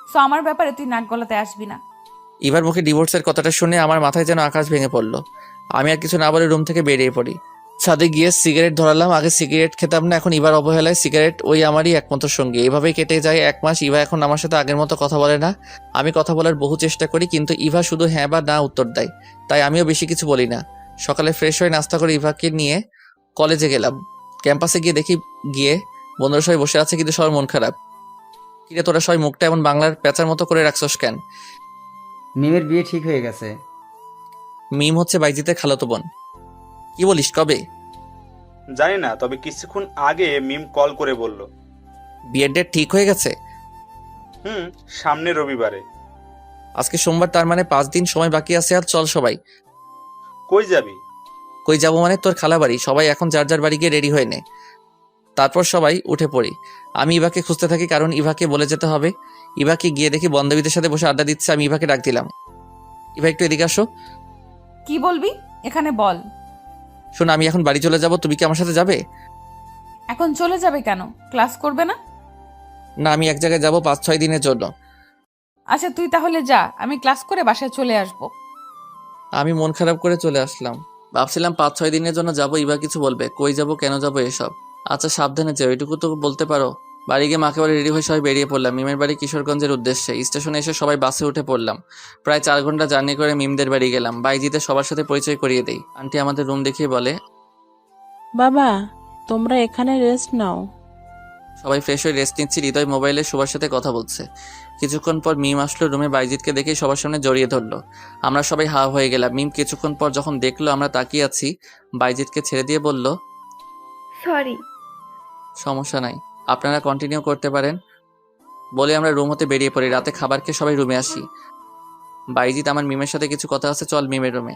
সো আমার ব্যাপারে তুই নাক গলাতে আসবি না।
ইভার মুখে ডিভোর্সের কথাটা শুনে আমার মাথায় যেন আকাশ ভেঙে পড়লো। আমি আর কিছু না বলে রুম থেকে বেরিয়ে পড়ি। ছাদে গিয়ে সিগারেট ধরালাম। আগে সিগারেট খেতাম না, এখন ইভার অবহেলায় সিগারেট ওই আমারই একমাত্র সঙ্গী। এভাবেই কেটে যায় 1 মাস। ইভা এখন আমার সাথে আগের মতো কথা বলে না। আমি কথা বলার বহু চেষ্টা করি, কিন্তু ইভা শুধু হ্যাঁ বা না উত্তর দেয়। তাই আমিও বেশি কিছু বলি না। সকালে ফ্রেশ হয়ে নাস্তা করে ইভাকে নিয়ে কলেজে গেলাম। ক্যাম্পাসে গিয়ে দেখি বন্ধুরা সবাই বসে আছে, কিন্তু সবার মন খারাপ। কিরে তোরা সবাই মুখটা এমন বাংলার পেঁচার মতো করে রাখছস কেন?
মিমের বিয়ে ঠিক হয়ে গেছে।
মিম হচ্ছে বাইজিতের খালাতো বোন। কি বলিস, কবে?
জানি না, তবে কিছুক্ষণ আগে মিম কল করে বলল।
বিয়ের ডেট ঠিক হয়ে গেছে?
সামনে রবিবারে।
আজকে সোমবার, তার মানে 5 দিন সময় বাকি আছে। আর চল সবাই।
কই যাবি?
কই যাবো মানে তোর খালা বাড়ি। সবাই এখন যার যার বাড়ি গিয়ে রেডি হয়ে নে, তারপর সবাই উঠে পড়ি। আমি ইভাকে খুঁজতে থাকি, কারণ ইভাকে বলে যেতে হবে। ইভাকে গিয়ে দেখি বান্ধবীদের সাথে বসে আড্ডা দিচ্ছে। আমি ইভাকে ডাক দিলাম, ইভা একটু এদিকে আসো।
কি বলবি এখানে বল।
শোন, আমি এখন বাড়ি চলে যাব, তুমি কি আমার সাথে যাবে?
এখন চলে যাবে কেন? ক্লাস করবে না?
না, আমি এক জায়গায় যাব 5-6 দিনের জন্য।
আচ্ছা তুই তাহলে যা, আমি ক্লাস করে বাসায় চলে আসব।
আমি মন খারাপ করে চলে আসলাম। ভাবছিলাম 5-6 দিনের জন্য যাব, ইভা কিছু বলবে, কই যাব, কেন যাব, এসব। আচ্ছা সাবধানে যাও, এটুকু তো বলতে পারো। বাড়ি গিয়ে মাকে বাড়ি রেডি হয়ে সবাই বেরিয়ে পড়লাম মিমের বাড়ি কিশোরগঞ্জের উদ্দেশ্যে। স্টেশনে এসে সবাই বাসে উঠে পড়লাম। প্রায় 4 ঘন্টা জার্নি করে মিমদের বাড়ি গেলাম। বাইজিতে সবার সাথে পরিচয় করিয়ে দেই। আন্টি আমাদের রুম দেখিয়ে বলে,
বাবা তোমরা এখানে রেস্ট নাও।
সবাই ফ্রেশ হয়ে রেস্ট নিচ্ছি। হৃদয় মোবাইলে সবার সাথে কথা বলছে। কিছুক্ষণ পর মিম আসলো রুমে, বাইজিৎকে দেখে সবার সামনে জড়িয়ে ধরলো। আমরা সবাই হা হয়ে গেলাম। মিম কিছুক্ষণ পর যখন দেখলো আমরা তাকিয়ে আছি, বাইজিৎকে ছেড়ে দিয়ে বলল,
সরি।
সমস্যা নাই, আপনারা কন্টিনিউ করতে পারেন। বলে আমরা রুম হতে বেরিয়ে পড়ি। রাতে খাবার খেয়ে সবাই রুমে আসি। বাইজিৎ, আমার মিমের সাথে কিছু কথা আছে, চল মিমের রুমে।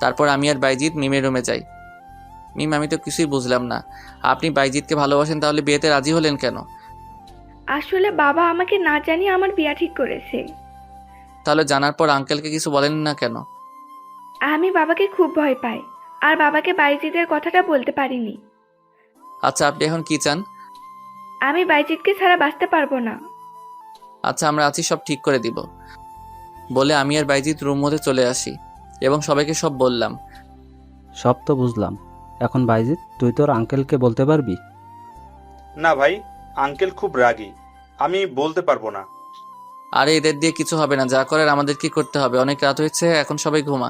তারপর আমি আর বাইজিৎ মিমের রুমে যাই। মিম, আমি তো কিছুই বুঝলাম না, আপনি বাইজিৎকে ভালোবাসেন, তাহলে বিয়েতে রাজি হলেন কেন?
আসলে বাবা আমাকে না জানিয়ে আমার বিয়া ঠিক করেছে।
তাহলে জানার পর আঙ্কেলকে কিছু বলেন না কেন?
আমি বাবাকে খুব ভয় পাই, আর বাবাকে বাইজিতের কথাটা বলতে পারিনি।
আচ্ছা আপনি এখন কি চান?
আমি বাইজিতকে ছাড়া বাঁচতে পারবো না।
আচ্ছা আমরা আছি, সব ঠিক করে দিব। বলে আমি আর বাইজিৎ রুম মধ্যে চলে আসি এবং সবাইকে সব বললাম।
সব তো বুঝলাম, এখন বাইজিৎ তুই তোর আঙ্কেলকে বলতে পারবি?
না ভাই, আঙ্কেল খুব রাগী, আমি বলতে পারবো না।
আরে এদের দিয়ে কিছু হবে না, যা করার আমাদের কি করতে হবে। অনেক রাত হয়েছে, এখন সবাই ঘুমা।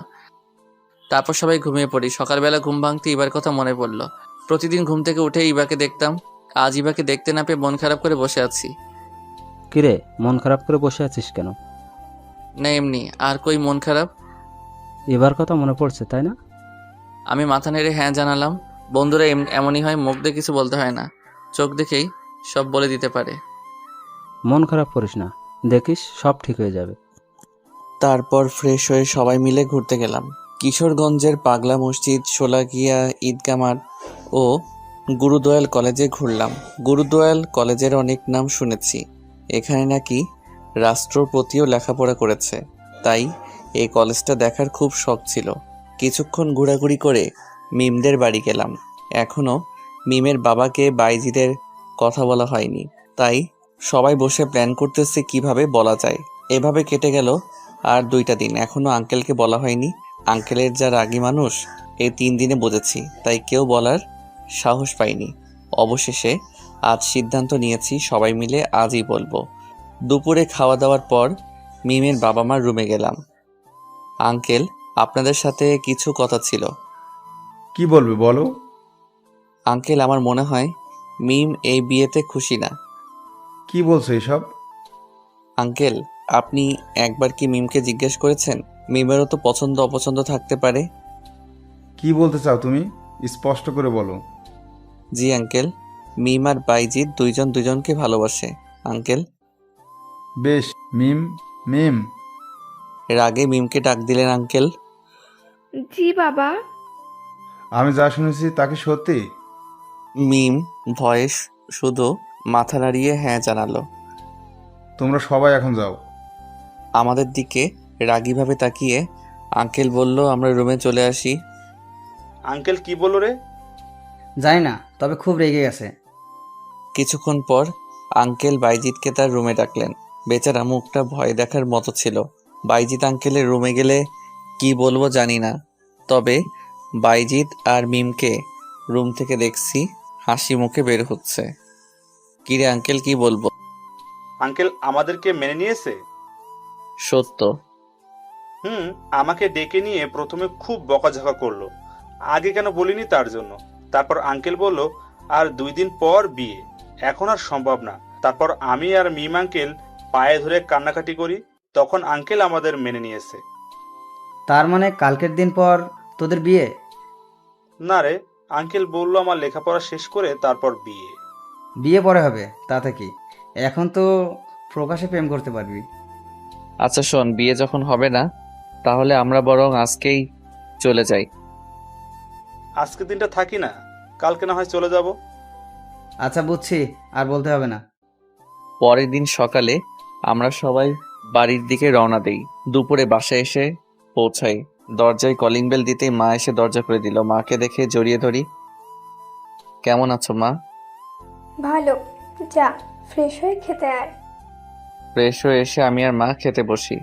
তারপর সবাই ঘুমিয়ে পড়ি। সকালবেলা ঘুম ভাঙতে ইবার কথা মনে পড়লো। প্রতিদিন ঘুম থেকে উঠে ইবাকে দেখতাম, আজ ইবাকে দেখতে না পেয়ে মন খারাপ করে বসে আছি।
কিরে মন খারাপ করে বসে আছিস কেন?
না এমনি, আর কই মন খারাপ।
এবার কথা মনে পড়ছে তাই না?
আমি মাথা নেড়ে হ্যাঁ জানালাম। বন্ধুরা এমনই হয়, মুখ দিয়ে কিছু বলতে হয় না, চোখ দেখেই সব বলে দিতে পারে।
মন খারাপ করিস না, দেখিস সব ঠিক হয়ে যাবে।
তারপর ফ্রেশ হয়ে সবাই মিলে ঘুরতে গেলাম। কিশোরগঞ্জের পাগলা মসজিদ, শোলাকিয়া ঈদগাহ মাঠ ও গুরুদয়াল কলেজে ঘুরলাম। গুরুদয়াল কলেজের অনেক নাম শুনেছি, এখানে নাকি রাষ্ট্রপতিও লেখাপড়া করেছে, তাই এই কলেজটা দেখার খুব শখ ছিল। কিছুক্ষণ ঘোরাঘুরি করে মিমদের বাড়ি গেলাম। এখনও মিমের বাবাকে বাইজিদের কথা বলা হয়নি, তাই সবাই বসে প্ল্যান করতেছে কিভাবে বলা যায়। এভাবে কেটে গেল আর 2টা দিন, এখনো আঙ্কেলকে বলা হয়নি। আঙ্কেলের যা রাগী মানুষ, এই 3 দিনে বুঝেছি, তাই কেউ বলার সাহস পাইনি। অবশেষে আজ সিদ্ধান্ত নিয়েছি সবাই মিলে আজই বলবো। দুপুরে খাওয়া দাওয়ার পর মিমের বাবা মার রুমে গেলাম। আঙ্কেল, আপনাদের সাথে কিছু কথা ছিল।
কি বলবে বলো।
আঙ্কেল, আমার মনে হয় মিম এই বিয়েতে খুশি না।
কি বলছো এসব?
আঙ্কেল, আপনি একবার কি মিমকে জিজ্ঞেস করেছেন? মিমেরও তো পছন্দ অপছন্দ থাকতে পারে।
কি বলতে চাও তুমি, স্পষ্ট করে বলো।
জি আঙ্কেল, মিম আর বাইজিৎ দুইজন দুজনকে ভালোবাসে আঙ্কেল।
বেশ, মিম মিম।
রাগে মিমকে ডাক দিলেন আঙ্কেল।
জি বাবা।
আমি যা শুনেছি তা কি সত্যি?
মিম ভয়েস শুধু মাথা নাড়িয়ে হ্যাঁ জানালো।
তোমরা সবাই এখন যাও।
আমাদের দিকে রাগীভাবে তাকিয়ে আঙ্কেল বলল, আমরা রুমে চলে আসি।
আঙ্কেল কি বললো রে?
জানি না, তবে খুব রেগে গেছে।
কিছুক্ষণ পর আঙ্কেল বাইজিৎকে তার রুমে ডাকলেন। বেচারা মুখটা ভয় দেখার মতো ছিল। বাইজিৎ আঙ্কেলের রুমে গেলে কি বলবো জানি না, তবে বাইজিৎ আর মিমকে রুম থেকে দেখছি হাসি মুখে বের হচ্ছে। কিরে আঙ্কেল, কি বলবো?
আঙ্কেল আমাদেরকে মেনে নিয়েছে।
সত্য।
আমাকে ডেকে নিয়ে প্রথমে খুব বকাঝকা করলো, আগে কেন বলিনি তার জন্য। তারপর আঙ্কেল বলল আর 2 দিন পর বিয়ে, এখন আর সম্ভব না। তারপর আমি আর মিম আঙ্কেল পায়ে ধরে কান্নাকাটি করি, তখন আঙ্কেল আমাদের মেনে নিয়েছে।
তার মানে কালকের দিন পর তোদের বিয়ে?
না রে, আঙ্কেল বললো আমার লেখাপড়া শেষ করে তারপর বিয়ে।
বিয়ে পরে হবে, তাতে কি? এখন তো প্রকাশ্যে প্রেম করতে পারবি।
আচ্ছা শোন, বিয়ে যখন হবে না তাহলে আমরা বরং আজকেই চলে যাই।
আজকে দিনটা থাকি না, কালকে না হয় চলে যাব।
আচ্ছা বুঝছি, আর বলতে হবে না।
পরের দিন সকালে আমরা সবাই বাড়ির দিকে রওনা দেই। দুপুরে বাসায় এসে পৌঁছাই। দরজায় কলিং বেল দিতেই মা এসে দরজা খুলে দিল। মাকে দেখে জড়িয়ে ধরি। কেমন আছো মা?
ভালো, যা ফ্রেশ হয়ে খেতে আয়।
ফ্রেশ হয়ে এসে আমি আর মা খেতে বসি।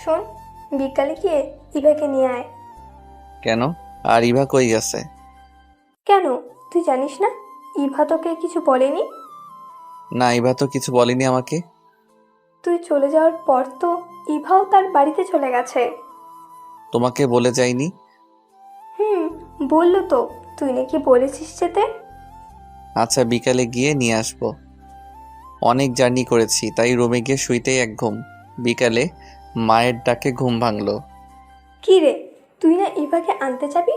শোন, বিকালে গিয়ে ইভাকে নিয়ে আয়।
কেন? আর ইভা কই গেছে?
কেন, তুই জানিস না ইভা তোকে কিছু বলেনি?
না, ইভা তো কিছু বলেনি আমাকে।
তুই চলে যাওয়ার পর তো ইভাও তার বাড়িতে চলে গেছে।
তোমাকে বলে যায়নি?
বললো তো, তুই নাকি বলেছিস যেতে।
আচ্ছা, বিকালে গিয়ে নিয়ে আসবো। অনেক জার্নি করেছি, তাই রুমে গিয়ে শুইতেই এক ঘুম। বিকালে মায়ের ডাকে ঘুম ভাঙলো।
কি রে, তুই না ইভাকে আনতে যাবি?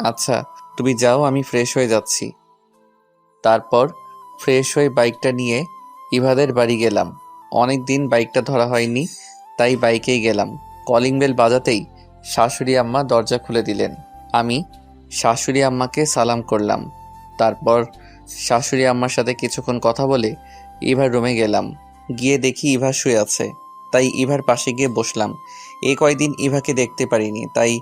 আচ্ছা, তুমি যাও, আমি ফ্রেশ হয়ে যাচ্ছি। তারপর ফ্রেশ হয়ে বাইকটা নিয়ে ইভাদের বাড়ি গেলাম। অনেক দিন বাইকটা ধরা হয়নি, তাই বাইকেই গেলাম। কলিং বেল বাজাতেই শাশুড়ি আম্মা দরজা খুলে দিলেন। আমি শাশুড়ি আম্মাকে সালাম করলাম। তারপর শাশুড়ি আম্মার সাথে কিছুক্ষণ কথা বলে ইভার রুমে গেলাম। গিয়ে দেখি ইভা শুয়ে আছে, তাই ইভার পাশে গিয়ে বসলাম। এই কয়দিন ইভাকে দেখতে পারিনি, তাই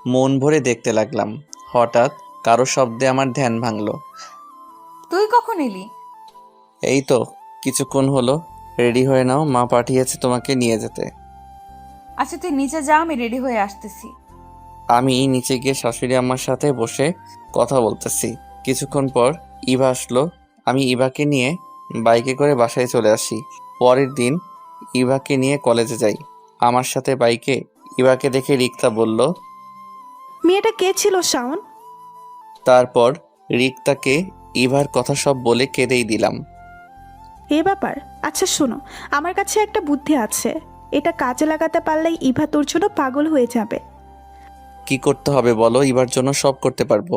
মন ভরে দেখতে লাগলাম। হঠাৎ কারো শব্দে আমার ধ্যান ভাঙলো।
তুই কখন এলি?
এই তো কিছুক্ষণ হলো। রেডি হয়ে নাও, মা পাঠিয়েছে তোমাকে নিয়ে যেতে।
আচ্ছা তুই নিচে যা, আমি রেডি হয়ে আসতেছি।
আমি নিচে গিয়ে শাশুড়ি আম্মার সাথে বসে কথা বলতেছি। কিছুক্ষণ পর ইভা আসলো। আমি ইভাকে নিয়ে বাইকে করে বাসায় চলে আসি। পরের দিন ইভাকে নিয়ে কলেজে যাই। আমার সাথে বাইকে ইভাকে দেখে রিক্তা বলল।
মেয়েটা কে ছিল শাওন?
তারপর রিক্তাকে ইভার কথা সব বলে কেঁদেই দিলাম।
এ ব্যাপার। আচ্ছা শোনো, আমার কাছে একটা বুদ্ধি আছে, এটা কাজে লাগাতে পারলেই ইভা তোর জন্য পাগল হয়ে যাবে।
কি করতে হবে বলো, ইভার জন্য সব করতে পারবো।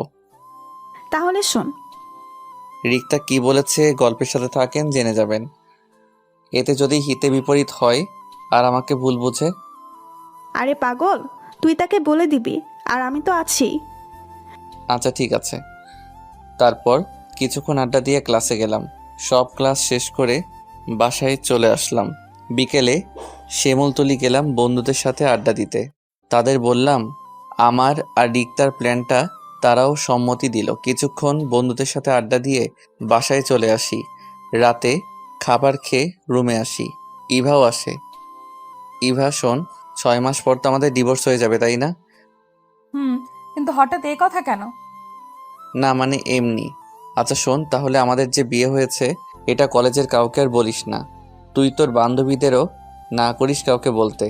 তাহলে শোন।
রিক্তা কি বলেছে গল্পের সাথে থাকেন, জেনে যাবেন। এতে যদি হিতে বিপরীত হয় আর আমাকে ভুল বুঝে?
আরে পাগল, তুই তাকে বলে দিবি, আর আমি তো আছি।
আচ্ছা ঠিক আছে। তারপর কিছুক্ষণ আড্ডা দিয়ে ক্লাসে গেলাম। সব ক্লাস শেষ করে বাসায় চলে আসলাম। বিকেলে শ্যামলতলি গেলাম বন্ধুদের সাথে আড্ডা দিতে। তাদের বললাম আমার আর রিক্তার প্ল্যানটা, তারাও সম্মতি দিল। কিছুক্ষণ বন্ধুদের সাথে আড্ডা দিয়ে বাসায় চলে আসি। রাতে খাবার খেয়ে রুমে আসি। ইভাও আসে। ইভা শোন, 6 মাস পর তো আমাদের ডিভোর্স হয়ে যাবে, তাই না?
কিন্তু হঠাৎ এই কথা কেন?
না মানে এমনি। আচ্ছা শোন, তাহলে আমাদের যে বিয়ে হয়েছে এটা কলেজের কাউকে আর বলিস না। তুই তোর বান্ধবীদেরও না করিস কাউকে বলতে,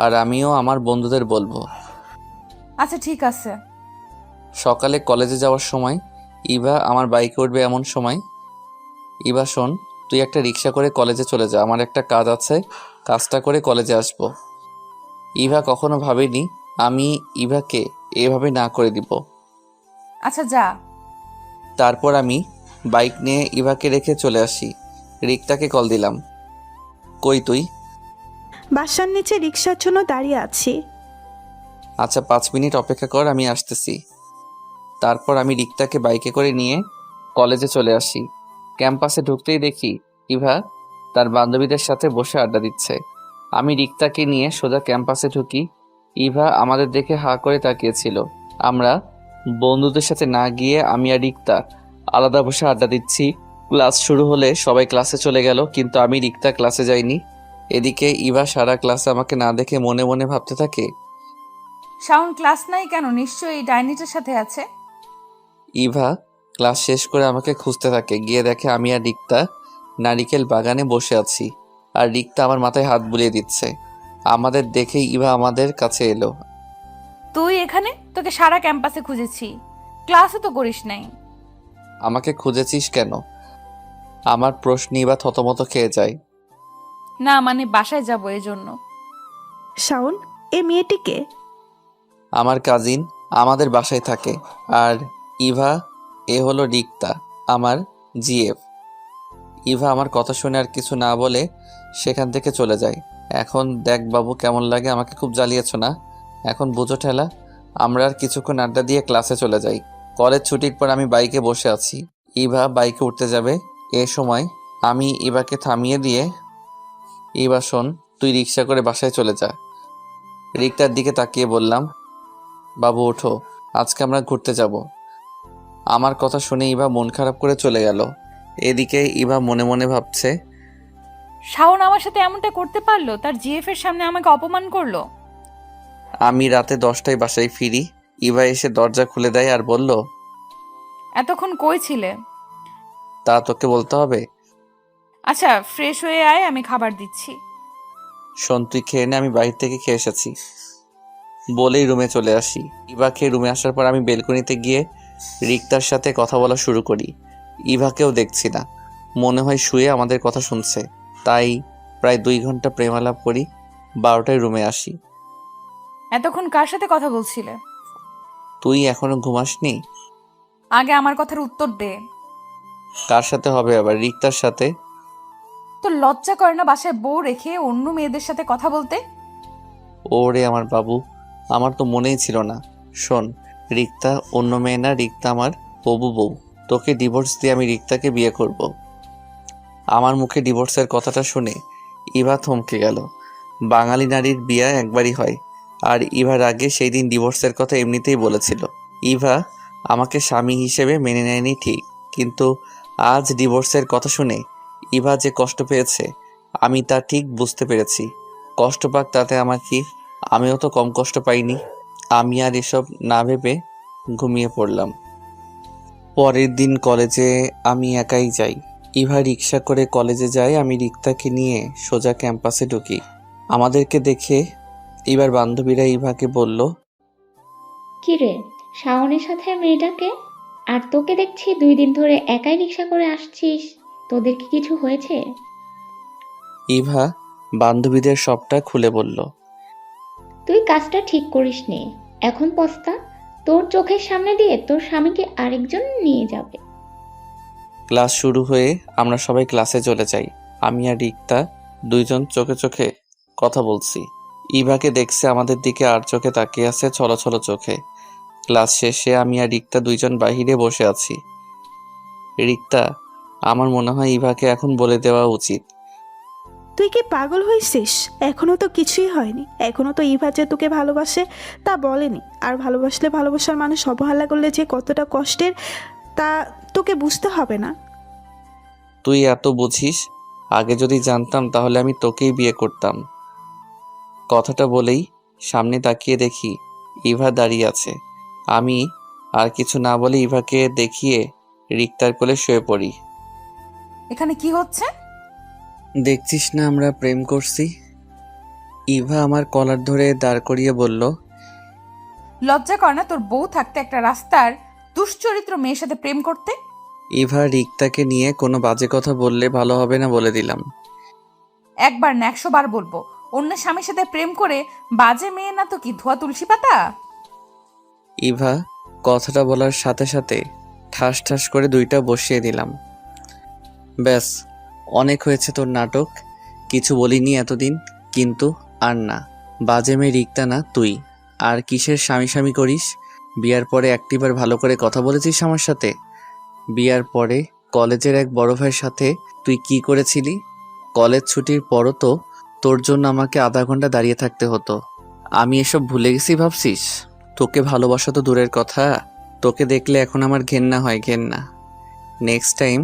আর আমিও আমার বন্ধুদের বলবো।
আচ্ছা ঠিক আছে।
সকালে কলেজে যাওয়ার সময় ইভা আমার বাইকে উঠবে এমন সময়। ইভা শোন, তুই একটা রিক্সা করে কলেজে চলে যা, আমার একটা কাজ আছে, কাজটা করে কলেজে আসবো। ইভা কখনো ভাবেনি আমি ইভাকে এভাবে না করে দিব।
আচ্ছা যা।
তারপর আমি বাইক নিয়ে ইভাকে রেখে চলে আসি। রিক্তাকে কল দিলাম। কই তুই?
বাসার নিচে রিক্সার জন্য দাঁড়িয়ে আছি।
আচ্ছা 5 মিনিট অপেক্ষা কর, আমি আসতেছি। তারপর আমি রিক্তাকে বাইকে করে নিয়ে কলেজে চলে আসি। ক্যাম্পাসে ঢুকতেই দেখি ইভা তার বান্ধবীদের সাথে বসে আড্ডা দিচ্ছে। আমি রিক্তাকে নিয়ে সোজা ক্যাম্পাসে ঢুকি। ইভা আমাদের দেখে হাঁ করে তাকিয়েছিল। আমরা বন্ধুদের সাথে না গিয়ে আমি আর রিক্তা আলাদা বসে আড্ডা দিচ্ছি। ক্লাস শুরু হলে সবাই ক্লাসে চলে গেল, কিন্তু আমি রিক্তা ক্লাসে যাইনি। এদিকে ইভা সারা ক্লাসে আমাকে না দেখে মনে মনে ভাবতে থাকে,
শাওন ক্লাস নাই কেন? নিশ্চয়ই ডাইনিটার সাথে আছে।
ইভা ক্লাস শেষ করে আমাকে খুঁজতে থাকে। গিয়ে দেখে আমি আর রিক্তা নারিকেল বাগানে বসে আছি, আর রিক্তা আমার মাথায় হাত বুলিয়ে দিচ্ছে। আমাদের দেখেই ইভা আমাদের কাছে এলো।
তুই এখানে? তোকে সারা ক্যাম্পাসে খুঁজেছি, ক্লাসও তো করিস নাই।
আমাকে খুঁজেছিস কেন? আমার প্রশ্ন ইভা থতমত খেয়ে যায়।
না মানে বাসায় যাবো এজন্য।
শাওন, এ মেয়েটিকে?
আমার কাজিন, আমাদের বাসায় থাকে। আর ইভা, এ হলো রিক্তা, আমার জিএফ। ইভা আমার কথা শুনে আর কিছু না বলে সেখান থেকে চলে যায়। এখন দেখ বাবু, কেমন লাগে? আমাকে খুব জ্বালিয়েছ না? এখন বুঝো ঠেলা। আমরা আর কিছুক্ষণ আড্ডা দিয়ে ক্লাসে চলে যাই। কলেজ ছুটির পর আমি বাইকে বসে আছি, ইভা বাইকে উঠতে যাবে। এ সময় আমি ইভাকে থামিয়ে দিয়ে, ইভা শোন, তুই রিক্সা করে বাসায় চলে যা। রিক্তার দিকে তাকিয়ে বললাম, বাবু ওঠো, আজকে আমরা ঘুরতে যাব। আমার কথা শুনে ইভা মন খারাপ করে চলে গেল। এদিকে ইভা মনে মনে ভাবছে,
শাওন আমার সাথে এমনটা করতে পারলো? তার জিএফ এর সামনে আমাকে অপমান করলো।
আমি রাতে 10টায় বাসায় ফিরি। ইভা এসে দরজা খুলে দেয় আর বলল,
এতক্ষণ কই ছিলে?
তা তোকে বলতে হবে?
আচ্ছা, ফ্রেশ হয়ে আয়, আমি খাবার দিচ্ছি।
শোন, তুই খেয়ে নে, আমি বাইরে থেকে খেয়ে এসেছি। বলেই রুমে চলে আসি। ইভা খেয়ে রুমে আসার পর আমি বেলকনিতে গিয়ে রিক্তার সাথে কথা বলা শুরু করি। ইভাকেও দেখছি না, মনে হয় শুয়ে আমাদের কথা শুনছে। তাই প্রায় 2 ঘন্টা প্রেমালাপ করি। 12টায় রুমে আসি।
এতক্ষণ কার সাথে কথা বলছিলে?
তুই এখনো ঘুমাসনি?
আগে আমার কথার উত্তর দে।
কার সাথে হবে আবার? রিক্তার সাথে।
তো লজ্জা করে না বাসায় বউ রেখে অন্য মেয়েদের সাথে কথা বলতে?
ওরে আমার বাবু, আমার তো মনেই ছিল না। শোন, রিক্তা অন্য মেয়ে না, রিক্তা আমার হবু বউ। তোকে ডিভোর্স দিয়ে আমি রিক্তাকে বিয়ে করব। আমার মুখে ডিভোর্সের কথাটা শুনে ইভা থমকে গেল। বাঙালি নারীর বিয়ে একবারই হয়, আর ইভার আগে সেই দিন ডিভোর্সের কথা এমনিতেই বলেছিল। ইভা আমাকে স্বামী হিসেবে মেনে নেয়নি ঠিক, কিন্তু আজ ডিভোর্সের কথা শুনে ইভা যে কষ্ট পেয়েছে আমি তা ঠিক বুঝতে পেরেছি। কষ্ট পাক তাতে আমার কি, আমিও তো কম কষ্ট পাইনি। আমি আর এসব না ভেবে ঘুমিয়ে পড়লাম। পরের দিন কলেজে আমি একাই যাই। ইভা রিক্সা করে কলেজে যায়, আমি রিক্তাকে নিয়ে সোজা ক্যাম্পাসে ঢুকি। আমাদেরকে দেখে এবার বান্ধবীরা ইভাকে বলল,
কিরে, শাওনের সাথে মেয়েটাকে? আর তোকে দেখছি 2 দিন ধরে একাই রিক্সা করে আসছিস, তোদের কি কিছু হয়েছে?
ইভা বান্ধবীদের সবটা খুলে বলল।
তুই কাজটা ঠিক করিসনি, এখন পস্তা। তোর চোখের সামনে দিয়ে তোর স্বামীকে আরেকজন নিয়ে যাবে।
ক্লাস শুরু হয়ে আমরা সবাই ক্লাসে চলে যাই। আমি আর রিক্তা দুইজন চোখে চোখে কথা বলছি। ইভাকে দেখছে আমাদের দিকে আর চোখে তাকিয়ে আছে ছলছল চোখে। ক্লাস শেষে আমি আর রিক্তা দুইজন বাহিরে বসে আছি। রিক্তা, আমার মনে হয় ইভাকে এখন বলে দেওয়া উচিত।
তুই কি পাগল হয়েছিস? এখনো তো কিছুই হয়নি। এখনো তো ইভা যে তোকে ভালোবাসে তা বলেনি। আর ভালোবাসলে ভালোবাসার মানুষ অবহেলা করলে যে কতটা কষ্টের তা তোকে বুঝতে হবে না।
তুই এত বুঝিস? আগে যদি জানতাম তাহলে আমি তোকেই বিয়ে করতাম। কথাটা বলেই সামনে তাকিয়ে দেখি ইভা দাঁড়িয়ে আছে। আমি আর কিছু না বলে ইভাকে দেখিয়ে রিক্তার কোলে শুয়ে পড়ি।
এখানে কি হচ্ছে?
দেখছিস না আমরা প্রেম করছি? ইভা আমার কলার ধরে দাঁড় করিয়ে বলল,
লজ্জা কর না তোর বউ থাকতে একটা রাস্তার দুশ্চরিত্র মেয়ের সাথে প্রেম করতে?
ইভা, রিক্তাকে নিয়ে কোনো বাজে কথা বললে ভালো হবে না বলে দিলাম।
একবার না 100 বার বলবো, অন্য স্বামীর সাথে প্রেম করে বাজে মেয়ে না তো কি ধোয়া তুলসী পাতা?
ইভা কথাটা বলার সাথে সাথে ঠাস ঠাস করে 2টা বসিয়ে দিলাম। ব্যাস, অনেক হয়েছে তোর নাটক। কিছু বলিনি এতদিন, কিন্তু আর না। বাজে মেয়ে রিক্তা না তুই। আর কিসের স্বামী স্বামী করিস? বিয়ার পরে একটিবার ভালো করে কথা বলেছিস আমার সাথে? বিয়ার পরে কলেজের এক বড় ভাইয়ের সাথে তুই কি করেছিলি? কলেজ ছুটির পরও তো তোর জন্য আমাকে আধা ঘন্টা দাঁড়িয়ে থাকতে হতো। আমি এসব ভুলে গেছি ভাবছিস? তোকে ভালোবাসা তো দূরের কথা, তোকে দেখলে এখন আমার ঘেন্না হয়, ঘেন্না। নেক্সট টাইম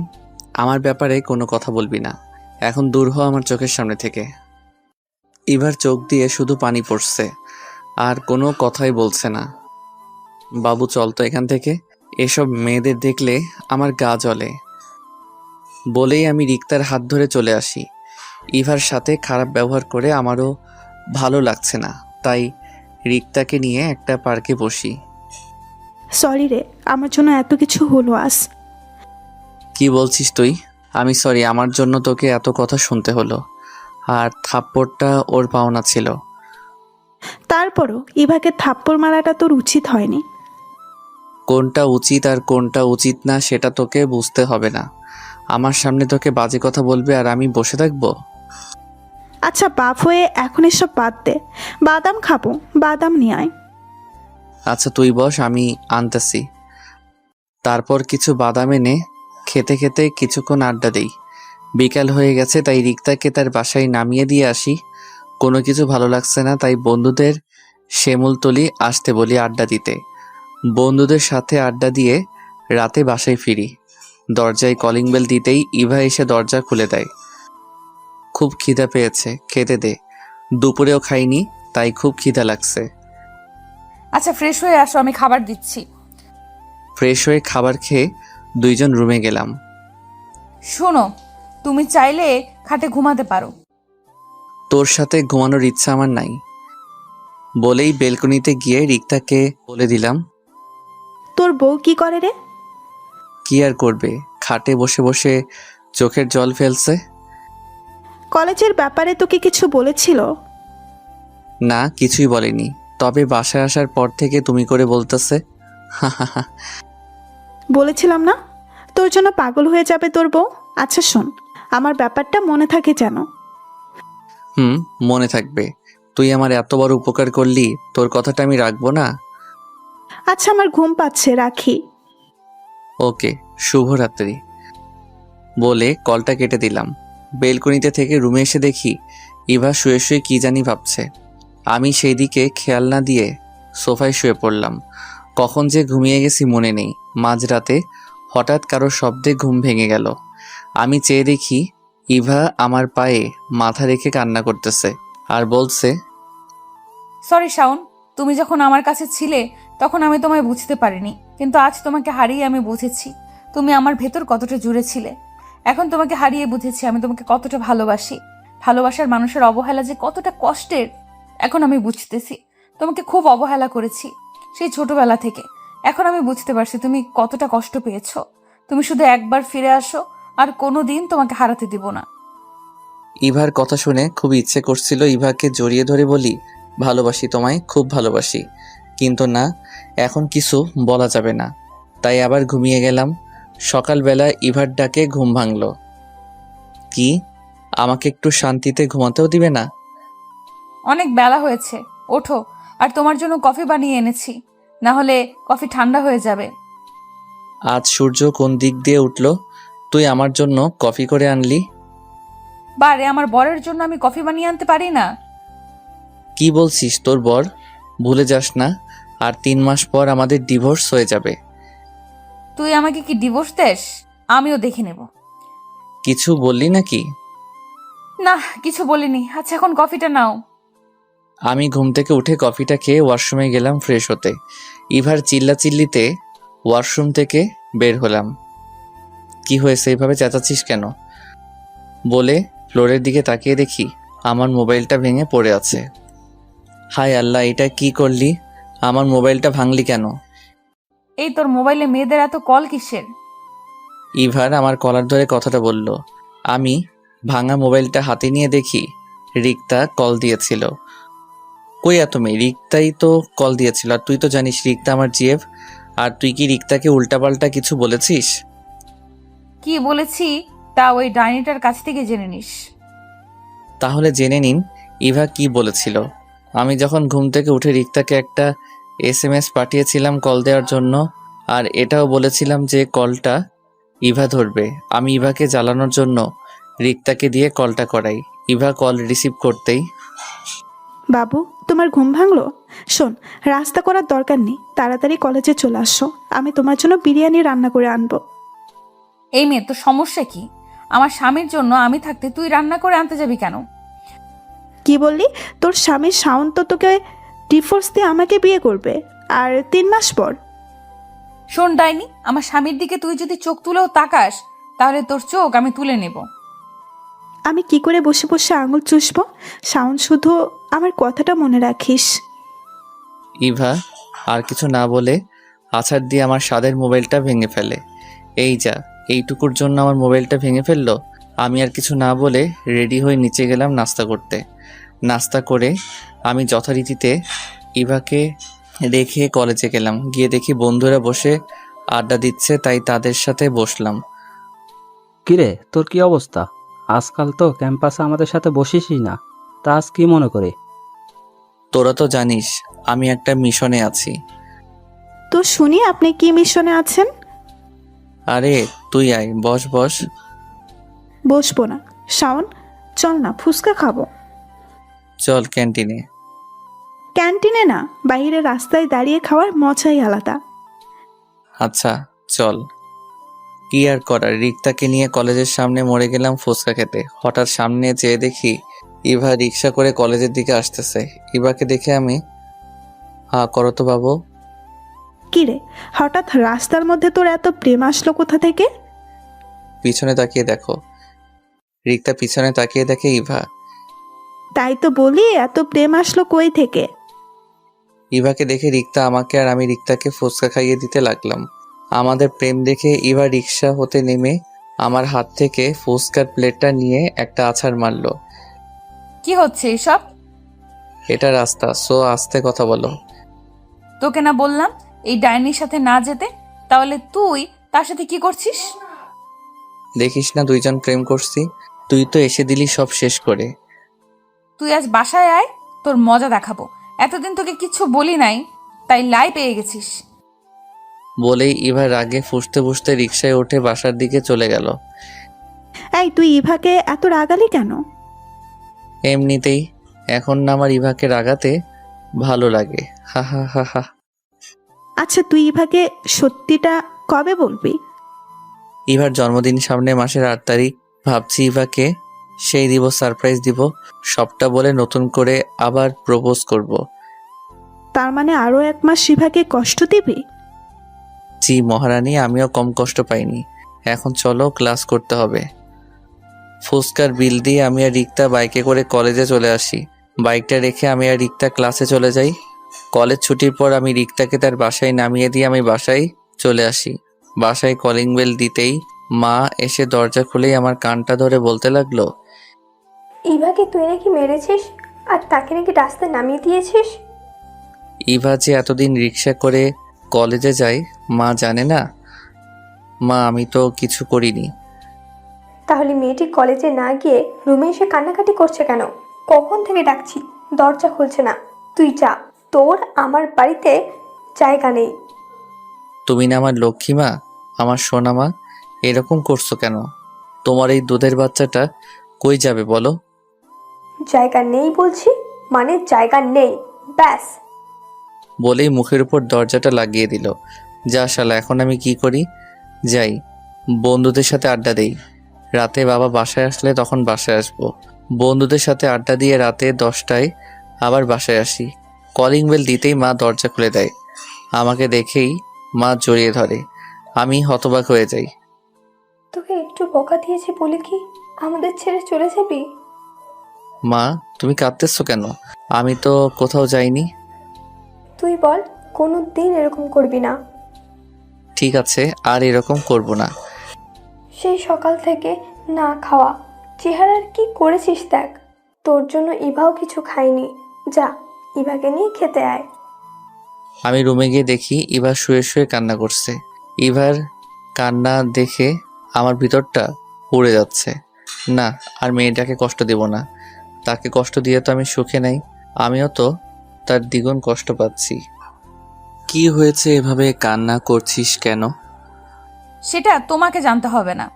আমার ব্যাপারে কোনো কথা বলবি না। এখন দূর হ আমার চোখের সামনে থেকে। এবার চোখ দিয়ে শুধু পানি পড়ছে, আর কোনো কথাই বলছে না। বাবু চল তো এখান থেকে, এসব মেয়েদের দেখলে আমার গা জ্বলে। বলেই আমি রিক্তার হাত ধরে চলে আসি। ইভার সাথে খারাপ ব্যবহার করে আমারও ভালো লাগছে না, তাই রিক্তাকে নিয়ে একটা পার্কে বসি।
সরি রে, আমার জন্য এত কিছু হলো আজ।
কি বলছিস তুই? আমি সরি, আমার জন্য তোকে এত কথা শুনতে হলো। আর থাপ্পড়টা ওর পাওনা ছিল।
তা তারপরও ইভাকে থাপ্পড় মারাটা তোর উচিত হয়নি।
কোনটা উচিত আর কোনটা উচিত না সেটা তোকে বুঝতে হবে না। আমার সামনে তোকে বাজে কথা বলবে আর আমি বসে থাকবো?
আচ্ছা বাপ হয়ে এখন এসব বাদ দে, বাদাম খাবো, বাদাম নিয়ে আয়।
আচ্ছা তুই বস, আমি আনতেছি। তারপর কিছু বাদাম এনে খেতে খেতে কিছুক্ষণ আড্ডা দেই। বিকাল হয়ে গেছে, তাই রিক্তাকে তার বাসায় নামিয়ে দিয়ে আসি। কোনো কিছু ভালো লাগছে না, তাই বন্ধুদের শিমুলতলি আসতে বলি আড্ডা দিতে। বন্ধুদের সাথে আড্ডা দিয়ে রাতে বাসায় ফিরি। দরজায় কলিং বেল দিতেই ইভা এসে দরজা খুলে দেয়। খুব খিদা পেয়েছে, খেতে দে। দুপুরেও খাইনি, তাই খুব খিদা লাগছে।
আচ্ছা ফ্রেশ হয়ে আসো, আমি খাবার দিচ্ছি।
ফ্রেশ হয়ে খাবার খেয়ে দুইজন রুমে গেলাম।
শোনো, তুমি চাইলে খাটে ঘুমাতে পারো।
তোর সাথে ঘুমানোর ইচ্ছা আমার নাই। বলেই বেলকনিতে গিয়ে রিক্তাকে বলে দিলাম।
তোর বউ কি করে রে?
কি আর করবে, খাটে বসে বসে চোখের জল ফেলছে।
কলেজের ব্যাপারে তোকে কিছু বলেছিল?
না, কিছুই বলেনি, তবে বাসায় আসার পর থেকে তুমি করে বলতেছে।
বলেছিলাম না তোর জন্য পাগল হয়ে যাবে তোর বউ। আচ্ছা শোন, আমার ব্যাপারটা মনে থাকে যেন।
মনে থাকবে। তুই আমার এত বড় উপকার করলি, তোর কথাটা আমি রাখবো না?
আচ্ছা আমার ঘুম পাচ্ছে, রাখি।
ওকে, শুভরাত্রি। বলে কলটা কেটে দিলাম। বেলকনিতে থেকে রুমে এসে দেখি ইভা শুয়ে শুয়ে কি জানি ভাবছে। আমি সেই দিকে খেয়াল না দিয়ে সোফায় শুয়ে পড়লাম। কখন যে ঘুমিয়ে গেছি মনে নেই। মাঝরাতে হঠাৎ কারো শব্দে ঘুম ভেঙে গেল। আমি চেয়ে দেখি ইভা আমার পায়ে মাথা রেখে কান্না করতেছে আর বলছে,
সরি শাওন, তুমি যখন আমার কাছে ছিলে তখন আমি তোমায় বুঝতে পারিনি, কিন্তু আজ তোমাকে হারিয়ে আমি বুঝেছি তুমি আমার ভেতর কতটা জুড়ে ছিলে। এখন তোমাকে হারিয়ে বুঝেছি আমি তোমাকে কতটা ভালোবাসি। ভালোবাসার মানুষের অবহেলা যে কতটা কষ্টের এখন আমি বুঝতেছি। তোমাকে খুব অবহেলা করেছি সেই ছোটবেলা থেকে। এখন আমি বুঝতে পারছি তুমি কতটা কষ্ট পেয়েছো। তুমি শুধু একবার ফিরে আসো, আর কোনোদিন তোমাকে হারাতে দিব না।
ইভার কথা শুনে খুব ইচ্ছে করছিল ইভাকে জড়িয়ে ধরে বলি, ভালোবাসি তোমায়, খুব ভালোবাসি। কিন্তু না, এখন কিছু বলা যাবে না। তাই আবার ঘুমিয়ে গেলাম। সকালবেলা ইভার ডাকে ঘুম ভাঙল। কি, আমাকে একটু শান্তিতে ঘুমাতেও দিবে না?
অনেক বেলা হয়েছে, ওঠো। আর তোমার জন্য কফি বানিয়ে এনেছি, না হলে কফি ঠান্ডা হয়ে যাবে।
আজ সূর্য কোন দিক দিয়ে উঠল, তুই আমার জন্য কফি করে আনলি?
বারে, আমার বরের জন্য আমি কফি বানিয়ে আনতে পারি না?
কি বলছিস, তোর বর? ভুলে যাস না, আর 3 মাস পর আমাদের ডিভোর্স হয়ে যাবে।
তুই আমাকে কি ডিভোর্স দেস? আমিও দেখে নেব।
কিছু বললি নাকি?
না, কিছু বলিনি। আচ্ছা এখন কফিটা নাও।
আমি ঘুম থেকে উঠে কফিটা খেয়ে ওয়াশরুমে গেলাম ফ্রেশ হতে। ইভার চিল্লাচিল্লিতে ওয়াশরুম থেকে বের হলাম। কি হয়েছে, এভাবে চেঁচাচ্ছিস কেন? বলে ফ্লোরের দিকে তাকিয়ে দেখি আমার মোবাইলটা ভেঙে পড়ে আছে। হায় আল্লাহ, এটা কি করলি? আমার মোবাইলটা ভাঙলি কেন?
এই তোর মোবাইলে মেয়েদের এত কল কিসের?
ইভার আমার কলার ধরে কথাটা বলল। আমি ভাঙা মোবাইলটা হাতে নিয়ে দেখি রিক্তা কল দিয়েছিল। কই এত মেয়ে, রিক্তাই তো কল দিয়েছিল। আর তুই তো জানিস রিক্তা আমার জিএফ। আর তুই কি রিক্তাকে উল্টাপাল্টা কিছু বলেছিস?
কি বলেছি তা ওই ডাইনিটার কাছ থেকে জেনে নিস।
তাহলে জেনে নিন ইভা কি বলেছিল। আমি যখন ঘুম থেকে উঠে রিক্তাকে একটা SMS পাঠিয়েছিলাম কল দেওয়ার জন্য, আর এটাও বলেছিলাম যে কলটা ইভা ধরবে। আমি ইভাকে জ্বালানোর জন্য রিক্তাকে দিয়ে কলটা করাই। ইভা কল রিসিভ করতেই,
বাবু তোমার ঘুম ভাঙলো? শোন, রাস্তা করার দরকার নেই, তাড়াতাড়ি কলেজে চলে আসো, আমি তোমার জন্য বিরিয়ানি রান্না করে আনবো।
এই মেয়ে, তোর সমস্যা কি? আমার স্বামীর জন্য আমি থাকতে তুই রান্না করে আনতে যাবি কেন?
কি বললি? তোর স্বামী শাওন তো তোকে ডিভোর্স দিয়ে আমাকে বিয়ে করবে, আর 3 মাস পর।
শোন ডাইনি, আমার স্বামীর দিকে তুই যদি চোখ তুলেও তাকাস তাহলে তোর চোখ আমি তুলে নেব।
আমি কি করে বসে বসে আঙুল চুষবো? শাওন, শুধু আমার কথাটা মনে রাখিস।
ইভা আর কিছু না বলে আছাড় দিয়ে আমার স্বাদের মোবাইলটা ভেঙে ফেলে। এই যা, এইটুকুর জন্য আমার মোবাইলটা ভেঙে ফেললো। আমি আর কিছু না বলে রেডি হয়ে নিচে গেলাম নাস্তা করতে। নাস্তা করে আমি যথারীতিতে ইভাকে রেখে কলেজে গেলাম। গিয়ে দেখি বন্ধুরা বসে আড্ডা দিচ্ছে, তাই তাদের সাথে বসলাম।
কিরে, তোর কি অবস্থা? আজকাল তো ক্যাম্পাসে আমাদের সাথে বসিসই না, তা আজ কি মনে করে?
তোরা তো জানিস আমি একটা মিশনে আছি।
তো শুনি আপনি কি মিশনে আছেন?
আরে তুই আয়, বস বস।
বসবো না। শাওন, চল না, ফুচকা খাবো।
চল ক্যান্টিনে।
ক্যান্টিনে না, বাইরে রাস্তায় দাঁড়িয়ে খাওয়ার মজাই আলাদা।
আচ্ছা চল। কি আর করার, রিক্তাকে নিয়ে কলেজের সামনে মরে গেলাম ফুচকা খেতে। হঠাৎ সামনে যেয়ে দেখি ইভা রিক্সা করে কলেজের দিকে আসতেছে। ইভাকে দেখে আমি, হ্যাঁ করো তো বাবু।
কিরে, হঠাৎ রাস্তার মধ্যে তোর এত প্রেম আসলো কোথা থেকে?
পিছনে তাকিয়ে দেখো। রিক্তা পিছনে তাকিয়ে দেখে ইভা।
তাই তো বলি, এত প্রেম আসলো কই থেকে?
ইভাকে দেখে রিক্তা আমাকে আর আমি রিক্তাকে ফুচকা খাইয়ে দিতে লাগলাম। আমাদের প্রেম দেখে ইভা রিক্সা হতে নেমে আমার হাত থেকে ফুচকার প্লেটটা নিয়ে একটা আছাড় মারলো।
কি হচ্ছে এসব?
এটা রাস্তা, সো আস্তে কথা বলো।
তোকে না বললাম এই ডাইনির সাথে না যেতে? তাহলে তুই তার সাথে কি করছিস?
দেখিস না দুইজন প্রেম করছি, তুই তো এসে দিলি সব শেষ করে।
তুই আজ বাসায় আয়, তোর মজা দেখাবো। এতদিন তোকে কিচ্ছু বলি নাই, তাই লাই পেয়ে গেছিস।
বলেই ইভা রাগে ফুঁসতে ফুঁসতে রিক্সায় উঠে বাসার দিকে চলে গেল।
এই, তুই ইভাকে এত রাগালি কেন?
এমনিতেই এখন না আমার ইভাকে রাগাতে ভালো লাগে। হা হা হা হা।
আচ্ছা, তুই ইভাকে সত্যিটা কবে বলবি?
ইভার জন্মদিন সামনে মাসের 8 তারিখ। ভাবছি ইভাকে সেই দিব, সারপ্রাইজ দিব। সবটা বলে নতুন করে আবার প্রপোজ করব।
তার মানে আরো 1 মাস ইভাকে কষ্ট দিবি?
জি মহারানী, আমিও কম কষ্ট পাইনি। এখন চলো, ক্লাস করতে হবে। ফুচকার বিল দিয়ে আমি আর রিক্তা বাইকে করে কলেজে চলে আসি। বাইকটা রেখে আমি আর রিক্তা ক্লাসে চলে যাই। কলেজ ছুটির পর আমি রিক্তাকে তার বাসায় নামিয়ে দিয়ে আমি বাসায় চলে আসি। বাসায় কলিং বেল দিতেই মা এসে দরজা খুলেই আমার কানটা ধরে বলতে লাগলো,
ইভাকে তুই নাকি মেরেছিস আর তাকে নাকি রাস্তায় নামিয়ে দিয়েছিস।
ইভা যে এতদিন রিক্সা করে কলেজে যায় মা জানে না। মা আমি তো কিছু করিনি।
তাহলে মেয়েটি কলেজে না গিয়ে রুমে এসে কান্নাকাটি করছে কেন? কখন থেকে ডাকছি, দরজা খুলছে না। তুই যা, তোর আমার বাড়িতে জায়গা নেই।
তুমি না আমার লক্ষ্মী মা, আমার সোনা মা, এরকম করছো কেন? তোমার এই দুধের বাচ্চাটা কই যাবে বলো?
জায়গা নেই বলছি, মানে জায়গা নেই, ব্যাস।
বলেই মুখের উপর দরজাটা লাগিয়ে দিল। যা শালা, এখন আমি কি করি? যাই বন্ধুদের সাথে আড্ডা দেই। রাতে বাবা বাসায় আসলে তখন বাসায় আসবো। বন্ধুদের সাথে আড্ডা দিয়ে রাতে 10টায় আবার বাসায় আসি। কলিং বেল দিতেই মা দরজা খুলে দেয়। আমাকে দেখেই মা জড়িয়ে ধরে। আমি হতবাক হয়ে যাই।
তোকে একটু বকা দিয়েছি বলে কি আমাদের ছেড়ে চলে যাবি?
মা তুমি কাঁদতেছো কেন? আমি তো কোথাও যাইনি।
তুই বল, কোনো দিন এরকম করবি না।
ঠিক আছে, আর এরকম করব না।
সেই সকাল থেকে না খাওয়া চেহারার কি করেছিস দেখ। তোর জন্য ইভাও কিছু খায়নি। যা, ইভাকে নিয়ে খেতে আয়।
আমি রুমে গিয়ে দেখি ইভা শুয়ে শুয়ে কান্না করছে। ইভার কান্না দেখে আমার ভিতরটা পুড়ে যাচ্ছে। না, আর মেয়েটাকে কষ্ট দেব না। তাকে কষ্ট দিয়ে তো আমি সুখে নাই, আমিও তো তার দ্বিগুণ কষ্ট পাচ্ছি। কি হয়েছে, এভাবে কান্না করছিস কেন?
সেটা তোমাকে জানতে হবে না।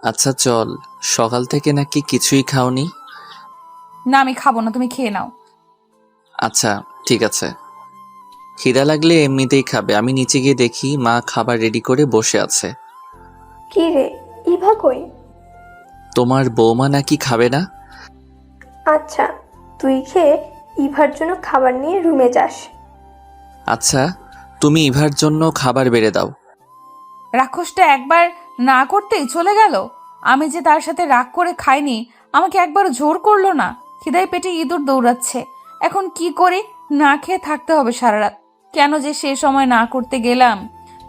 আচ্ছা চল, সকাল থেকে নাকি কিছুই খাওনি?
না আমি খাবো না, তুমি খেয়ে নাও।
আচ্ছা ঠিক আছে, খিদা লাগলে এমনিতেই খাবে। আমি নিচে গিয়ে দেখি মা খাবার রেডি করে বসে আছে।
কি রে, ইভা কই?
তোমার বৌমা নাকি খাবে না?
আচ্ছা, তুই খেয়ে ইভার জন্য খাবার নিয়ে রুমে যাস।
আচ্ছা তুমি ইভার জন্য খাবার বেড়ে দাও।
রাক্ষসটা একবার না করতেই চলে গেল। আমি যে তার সাথে রাগ করে খাইনি, আমাকে একবার জোর করলো না। খিদায় পেটে ইঁদুর দৌড়াচ্ছে। এখন কি করি? না খেয়ে থাকতে হবে সারা রাত। কেন যে সে সময় না করতে গেলাম?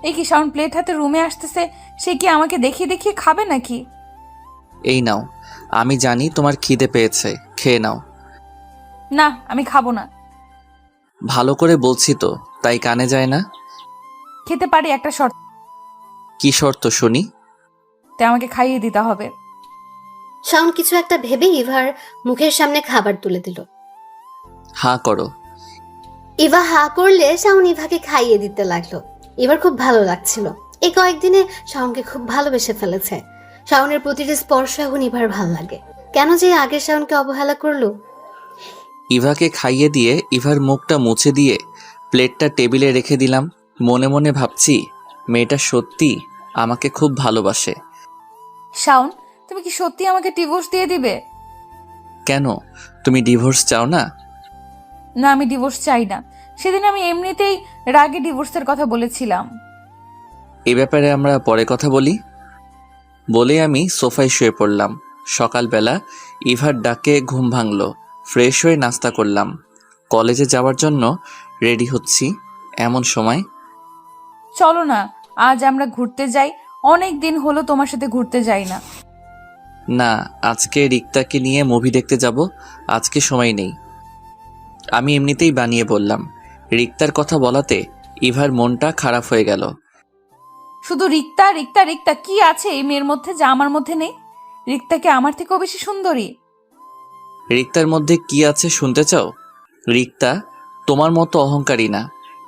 এই কি সাউন্ড প্লেট হাতে রুমে আসতেছে, সে কি আমাকে দেখিয়ে দেখিয়ে খাবে নাকি?
এই নাও, আমি জানি তোমার খিদে পেয়েছে, খেয়ে নাও।
না আমি খাবো না।
ভালো করে বলছি তো, তাই কানে যায় না।
খেতে পারি একটা শর্ত,
কি শর্ত শুনি?
আমাকে খাইয়ে দিতে হবে।
শাওন কিছু একটা ভেবে ইভার মুখের সামনে খাবার তুলে দিল।
হ্যাঁ করো।
ইভা হা করলে শাওন ইভাকে খাইয়ে দিতে লাগলো। এবার খুব ভালো লাগছিল। এই কয়েকদিনে শাওনকে খুব ভালোবেসে ফেলেছে। শাওনের প্রতিটি স্পর্শ এখন ইভার ভাল লাগে। কেন যে আগের শাওনকে অবহেলা করলো।
ইভাকে খাইয়ে দিয়ে ইভার মুখটা মুছে দিয়ে প্লেটটা টেবিলে রেখে দিলাম। মনে মনে ভাবছি মেয়েটা সত্যি আমাকে খুব ভালোবাসে।
শাওন, তুমি কি সত্যি আমাকে ডিভোর্স দিয়ে দিবে?
কেন, তুমি ডিভোর্স চাও না?
না, আমি ডিভোর্স চাই না। সেদিন আমি এমনিতেই রাগে ডিভোর্সের কথা বলেছিলাম।
এ ব্যাপারে আমরা পরে কথা বলি বলে আমি সোফায় শুয়ে পড়লাম। সকালবেলা ইভার ডাকে ঘুম ভাঙলো। ফ্রেশ হয়ে নাস্তা করলাম। কলেজে যাওয়ার জন্য রেডি হচ্ছি। এমন সময়
চলো না, আজ আমরা ঘুরতে যাই। অনেক দিন হলো তোমার সাথে ঘুরতে যাই না।
না, আজকে রিক্তাকে নিয়ে মুভি দেখতে যাব। আজকে সময় নেই, আমি এমনিতেই বানিয়ে বললাম। রিক্তার কথা বলাতে ইভার মনটা খারাপ হয়ে গেল।
শুধু রিক্তা রিক্তা রিক্তা, কি আছে এই মেয়ের মধ্যে যা আমার মধ্যে নেই? রিক্তাকে আমার থেকেও বেশি সুন্দরী।
রিক্তার মধ্যে কি আছে শুনতে চাও? রিক্তা তোমার মতো অহংকারী না।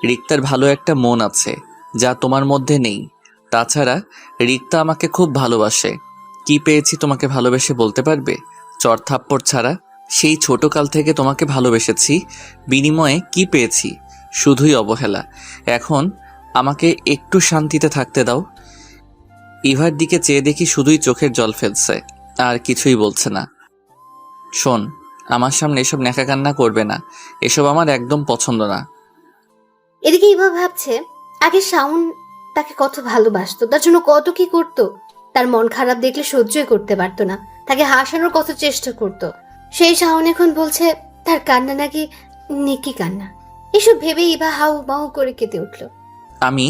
রিক্তার ভালো একটা মন আছে, যা তোমার মধ্যে নেই। তাছাড়া রিক্তা আমাকে খুব ভালোবাসে। কি পেয়েছি তোমাকে ভালোবেসে বলতে পারবে? চড় থাপ্পড় ছাড়া। সেই ছোটকাল থেকে তোমাকে ভালোবেসেছি, বিনিময়ে কি পেয়েছি? শুধুই অবহেলা। এখন আমাকে একটু শান্তিতে থাকতে দাও। ইভার দিকে চেয়ে দেখি শুধুই চোখের জল ফেলছে, আর কিছুই বলছে না। শোন, আমার সামনে এসব ন্যাকা কান্না করবে না। এসব আমার একদম পছন্দ না।
এদিকে ইভা ভাবছে আগে শাওন তাকে কত ভালোবাসতো, তার জন্য কত কি করতো। তার মন খারাপ দেখলে সহ্যই করতে পারতো না, তাকে হাসানোর কত চেষ্টা করতো। সেই শাওন এখন বলছে তার কান্না নাকি নেকি কান্না। এসব ভেবে ইভা হাউ মাউ করে কেঁদে উঠলো।
আমি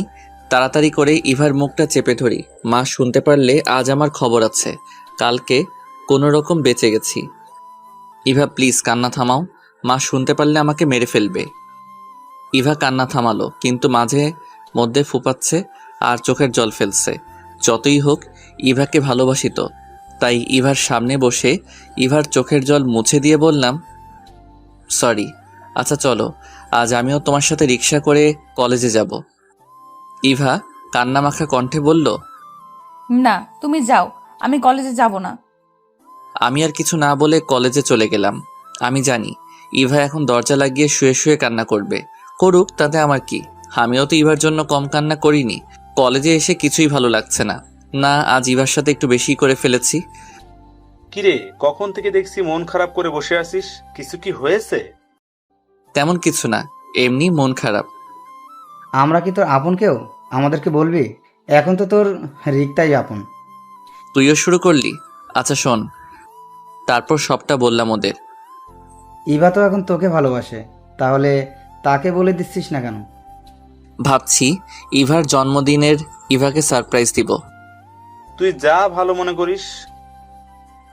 তাড়াতাড়ি করে ইভার মুখটা চেপে ধরি। মা শুনতে পারলে আজ আমার খবর আছে। কালকে কোনো রকম বেঁচে গেছি। ইভা প্লিজ কান্না থামাও, মা শুনতে পারলে আমাকে মেরে ফেলবে। ইভা কান্না থামালো, কিন্তু মাঝে মধ্যে ফুপাচ্ছে আর চোখের জল ফেলছে। যতই হোক ইভাকে ভালোবাসি তো, তাই ইভার সামনে বসে ইভার চোখের জল মুছে দিয়ে বললাম, সরি। আচ্ছা চলো, আজ আমিও তোমার সাথে রিক্সা করে কলেজে যাব। ইভা কান্নামাখা কণ্ঠে বলল,
না, তুমি যাও, আমি কলেজে যাব না।
আমি আর কিছু না বলে কলেজে চলে গেলাম। আমি জানি ইভা এখন দরজা লাগিয়ে শুয়ে শুয়ে কান্না করবে। করুক, তাতে আমার কি? আমিও তো ইভার জন্য কম কান্না করিনি। কলেজে এসে কিছুই ভালো লাগছে না। না, আজ ইভার সাথে একটু বেশি করে ফেলেছি।
কিরে, কখন থেকে দেখছি মন খারাপ করে বসে আছিস? কিছু কি হয়েছে?
তেমন কিছু না, এমনি মন খারাপ।
আমরা কি তোর আপন কেউ? আমাদেরকে বলবি? এখন তো তোর রিক্তাই আপন।
তুইও শুরু করলি? আচ্ছা শোন, তারপর সবটা বললাম ওদের।
ইভা তো এখন তোকে ভালোবাসে, তাহলে তাকে বলে দিচ্ছিস না কেন?
ভাবছি ইভার জন্মদিনের ইভাকে সারপ্রাইজ দিব।
তুই যা ভালো মনে করিস।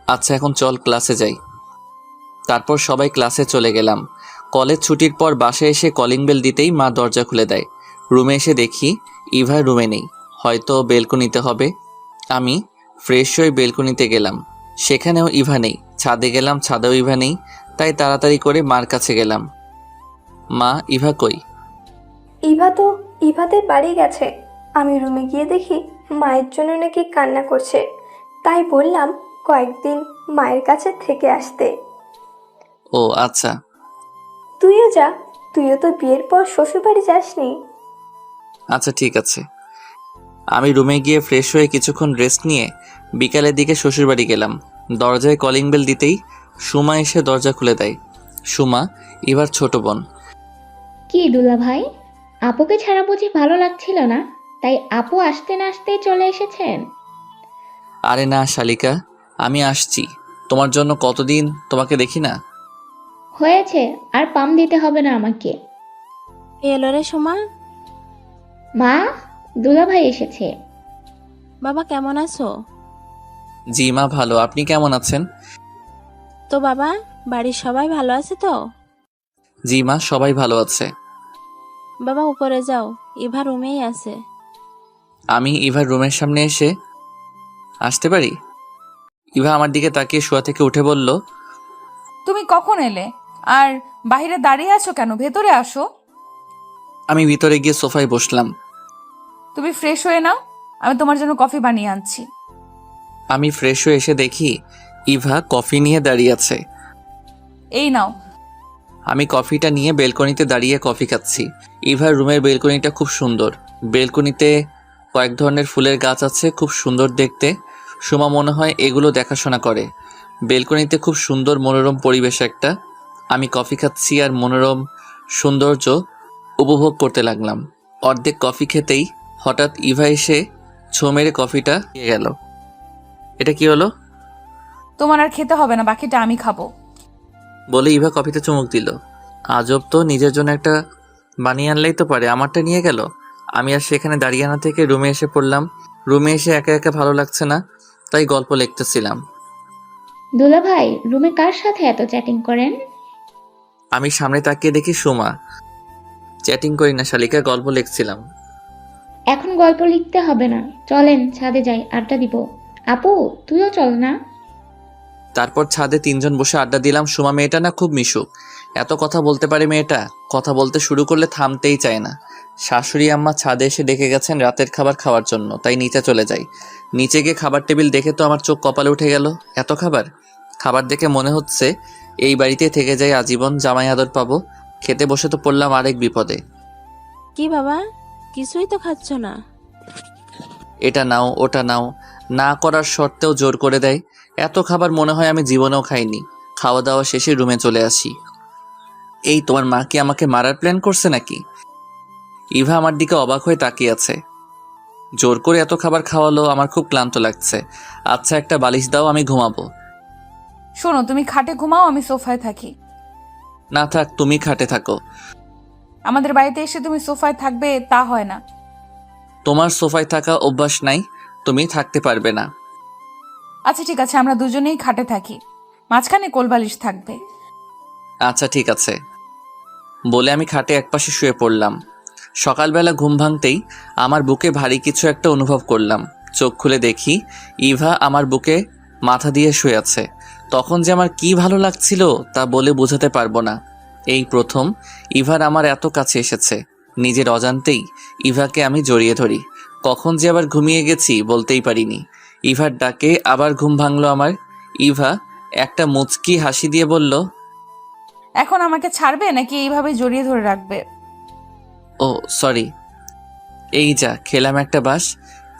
আচ্ছা এখন চল ক্লাসে যাই। তারপর সবাই ক্লাসে চলে গেলাম। কলেজ ছুটির পর বাসায় এসে কলিং বেল দিতেই মা দরজা খুলে দেয়। রুমে এসে দেখি ইভা রুমে নেই, হয়তো বেলকনিতে হবে। আমি ফ্রেশ হয়ে বেলকনিতে গেলাম, সেখানেও ইভা নেই। ছাদে গেলাম, ছাদেও ইভা নেই। তাই তাড়াতাড়ি করে মার কাছে গেলাম। মা, ইভা কই?
ইভাদের বাড়ি গেছে। আমি রুমে গিয়ে দেখি মায়ের জন্য নাকি কান্না করছে, তাই বললাম কয়েকদিন মায়ের কাছে থেকে আসতে।
ও আচ্ছা।
তুইও যা, তুইও তো বিয়ের পর শ্বশুরবাড়ি যাসনি।
আচ্ছা ঠিক আছে। আমি রুমে গিয়ে ফ্রেশ হয়ে কিছুক্ষণ রেস্ট নিয়ে বিকালের দিকে শ্বশুরবাড়ি গেলাম। দরজায় কলিং বেল দিতেই সুমা এসে দরজা খুলে দেয়। সুমা ইভার ছোট বোন।
কি দুলা ভাই, আপুকে ছাড়া বুঝি ভালো লাগছিল না, তাই আপু আসতে না আসতেই চলে এসেছেন?
আরে না শালিকা, আমি আসছি। তোমার জন্য কতদিন তোমাকে দেখি না।
হয়েছে, আর পাম দিতে হবে না আমাকে।
এলো রে সোমা।
মা, দুলা ভাই এসেছে।
বাবা কেমন আছো?
জি মা ভালো, আপনি কেমন আছেন?
তো বাবা, বাড়ির সবাই ভালো আছে তো?
জি মা, সবাই ভালো আছে।
বাবা উপরে যাও, ইভা রুমেই আছে।
আমি ইভার রুমের সামনে এসে আসতে পারি? ইভা আমার দিকে তাকিয়ে শোয়া থেকে উঠে বলল,
তুমি কখন এলে? আর বাইরে দাঁড়িয়ে আছো কেন? ভেতরে আসো।
আমি ভিতরে গিয়ে সোফায় বসলাম।
তুমি ফ্রেশ হয়ে নাও, আমি তোমার জন্য কফি বানিয়ে আনছি।
আমি ফ্রেশ হয়ে এসে দেখি ইভা কফি নিয়ে দাঁড়িয়ে আছে।
এই নাও।
আমি কফিটা নিয়ে বেলকনিতে দাঁড়িয়ে কফি খাচ্ছি। ইভার রুমের বেলকনিটা খুব সুন্দর। বেলকনিতে কয়েক ধরনের ফুলের গাছ আছে, খুব সুন্দর দেখতে। সুমা মনে হয় এগুলো দেখাশোনা করে। বেলকনিতে খুব সুন্দর মনোরম পরিবেশ একটা। আমি কফি খাচ্ছি আর মনোরম সৌন্দর্য উপভোগ করতে লাগলাম। অর্ধেক কফি খেতেই হঠাৎ ইভা এসে ছো মেরে কফিটা খেয়ে গেল। এটা কি হলো?
তোমার আর খেতে হবে না, বাকিটা আমি খাবো।
বলে ইভা কফিতে চুমুক দিল। আজব তো, নিজের জন্য একটা বানিয়ে আনলেই তো পারে, আমারটা নিয়ে গেল। আমি আর সেখানে দাঁড়িয়ে না থেকে রুমে এসে পড়লাম। রুমে এসে একা একা ভালো লাগছে না, তাই গল্প লিখতেছিলাম।
দুলা ভাই, রুমে কার সাথে এত চ্যাটিং করেন?
আমি সামনে তাকিয়ে দেখি সুমা। চ্যাটিং করি না শালিকা, গল্প লিখছিলাম।
এখন গল্প লিখতে হবে না, চলেন ছাদে যাই, আড্ডা দিব। আপু, তুইও চল না।
তারপর ছাদে তিনজন বসে আড্ডা দিলাম। সুমা মেয়েটা না খুব মিশুক, এত কথা বলতে পারে মেয়েটা। কথা বলতে শুরু করলে থামতেই চায় না। শাশুড়ি আম্মা ছাদে এসে ডেকে গেছেন রাতের খাবার খাওয়ার জন্য, তাই নিচে চলে যাই। নিচে গিয়ে খাবার টেবিল দেখে তো আমার চোখ কপালে উঠে গেল। এত খাবার! খাবার দেখে মনে হচ্ছে এই বাড়িতে থেকে যাই আজীবন, জামাই আদর পাবো। খেতে বসে তো পড়লাম আরেক বিপদে।
কি বাবা, কিছুই তো খাচ্ছ না?
এটা নাও ওটা নাও, না করার শর্তেও জোর করে দেয়। এত খাবার মনে হয় আমি জীবনেও খাইনি। খাওয়া দাওয়া শেষে রুমে চলে আসি। এই তোমার মা কি আমাকে মারার প্ল্যান করছে নাকি? ইভা আমার দিকে অবাক হয়ে তাকিয়ে আছে। জোর করে এত খাবার খাওয়ালো, আমার খুব ক্লান্ত লাগছে। আচ্ছা একটা বালিশ দাও, আমি ঘুমাবো।
শোনো, তুমি খাটে ঘুমাও, আমি সোফায় থাকি।
না থাক, তুমি খাটে থাকো।
আমাদের বাড়িতে এসে তুমি সোফায় থাকবে তা হয় না।
তোমার সোফায় থাকা অভ্যাস নাই, তুমি থাকতে পারবে না।
আচ্ছা ঠিক আছে, আমরা দুজনেই খাটে থাকি, মাঝখানে কোলবালিশ থাকবে।
আচ্ছা ঠিক আছে বলে আমি খাটে একপাশে শুয়ে পড়লাম। সকালবেলা ঘুম ভাঙতেই আমার বুকে ভারী কিছু একটা অনুভব করলাম। চোখ খুলে দেখি ইভা আমার বুকে মাথা দিয়ে শুয়ে আছে। তখন যে আমার কি ভালো লাগছিল তা বলে বোঝাতে পারবো না। এই প্রথম ইভার আমার এত কাছে এসেছে। নিজের অজান্তেই ইভাকে আমি জড়িয়ে ধরি। কখন যে আবার ঘুমিয়ে গেছি বলতেই পারিনি। ইভার ডাকে আবার ঘুম ভাঙলো আমার। ইভা একটা মুচকি হাসি দিয়ে বলল,
এখন আমাকে ছাড়বে নাকি এইভাবে জড়িয়ে ধরে রাখবে?
ও সরি। এই যা খেলাম একটা বাস।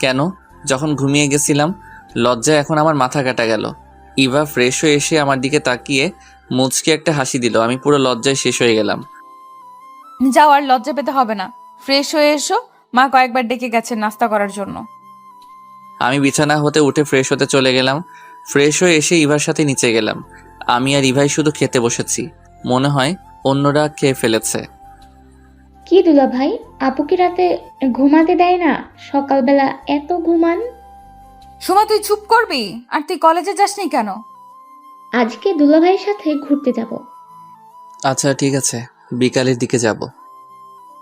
কেন? যখন ঘুমিয়ে গেছিলাম। লজ্জায় এখন আমার মাথা কাটা গেল। ইভা ফ্রেশ হয়ে এসে আমার দিকে তাকিয়ে মুচকি একটা হাসি দিল। আমি পুরো লজ্জায় শেষ হয়ে গেলাম।
যাও, আর লজ্জা পেতে হবে না, ফ্রেশ হয়ে এসো। মা কয়েকবার ডেকে গেছেন নাস্তা করার জন্য।
আমি বিছানা হতে উঠে ফ্রেশ হতে চলে গেলাম। ফ্রেশ হয়ে এসে ইভার সাথে নিচে গেলাম। আমি আর ইভাই শুধু খেতে বসেছি। মনে হয় অন্যরা খেয়ে ফেলেছে।
কি দুলা ভাই, আপু কি রাতে ঘুমাতে দেয় না? সকালবেলা এত ঘুমান।
সুমা, তুই চুপ করবি? আর তুই কলেজে যাসনি কেন?
আজকে দুলা ভাইয়ের সাথে ঘুরতে যাব।
আচ্ছা ঠিক আছে, বিকালের দিকে যাব।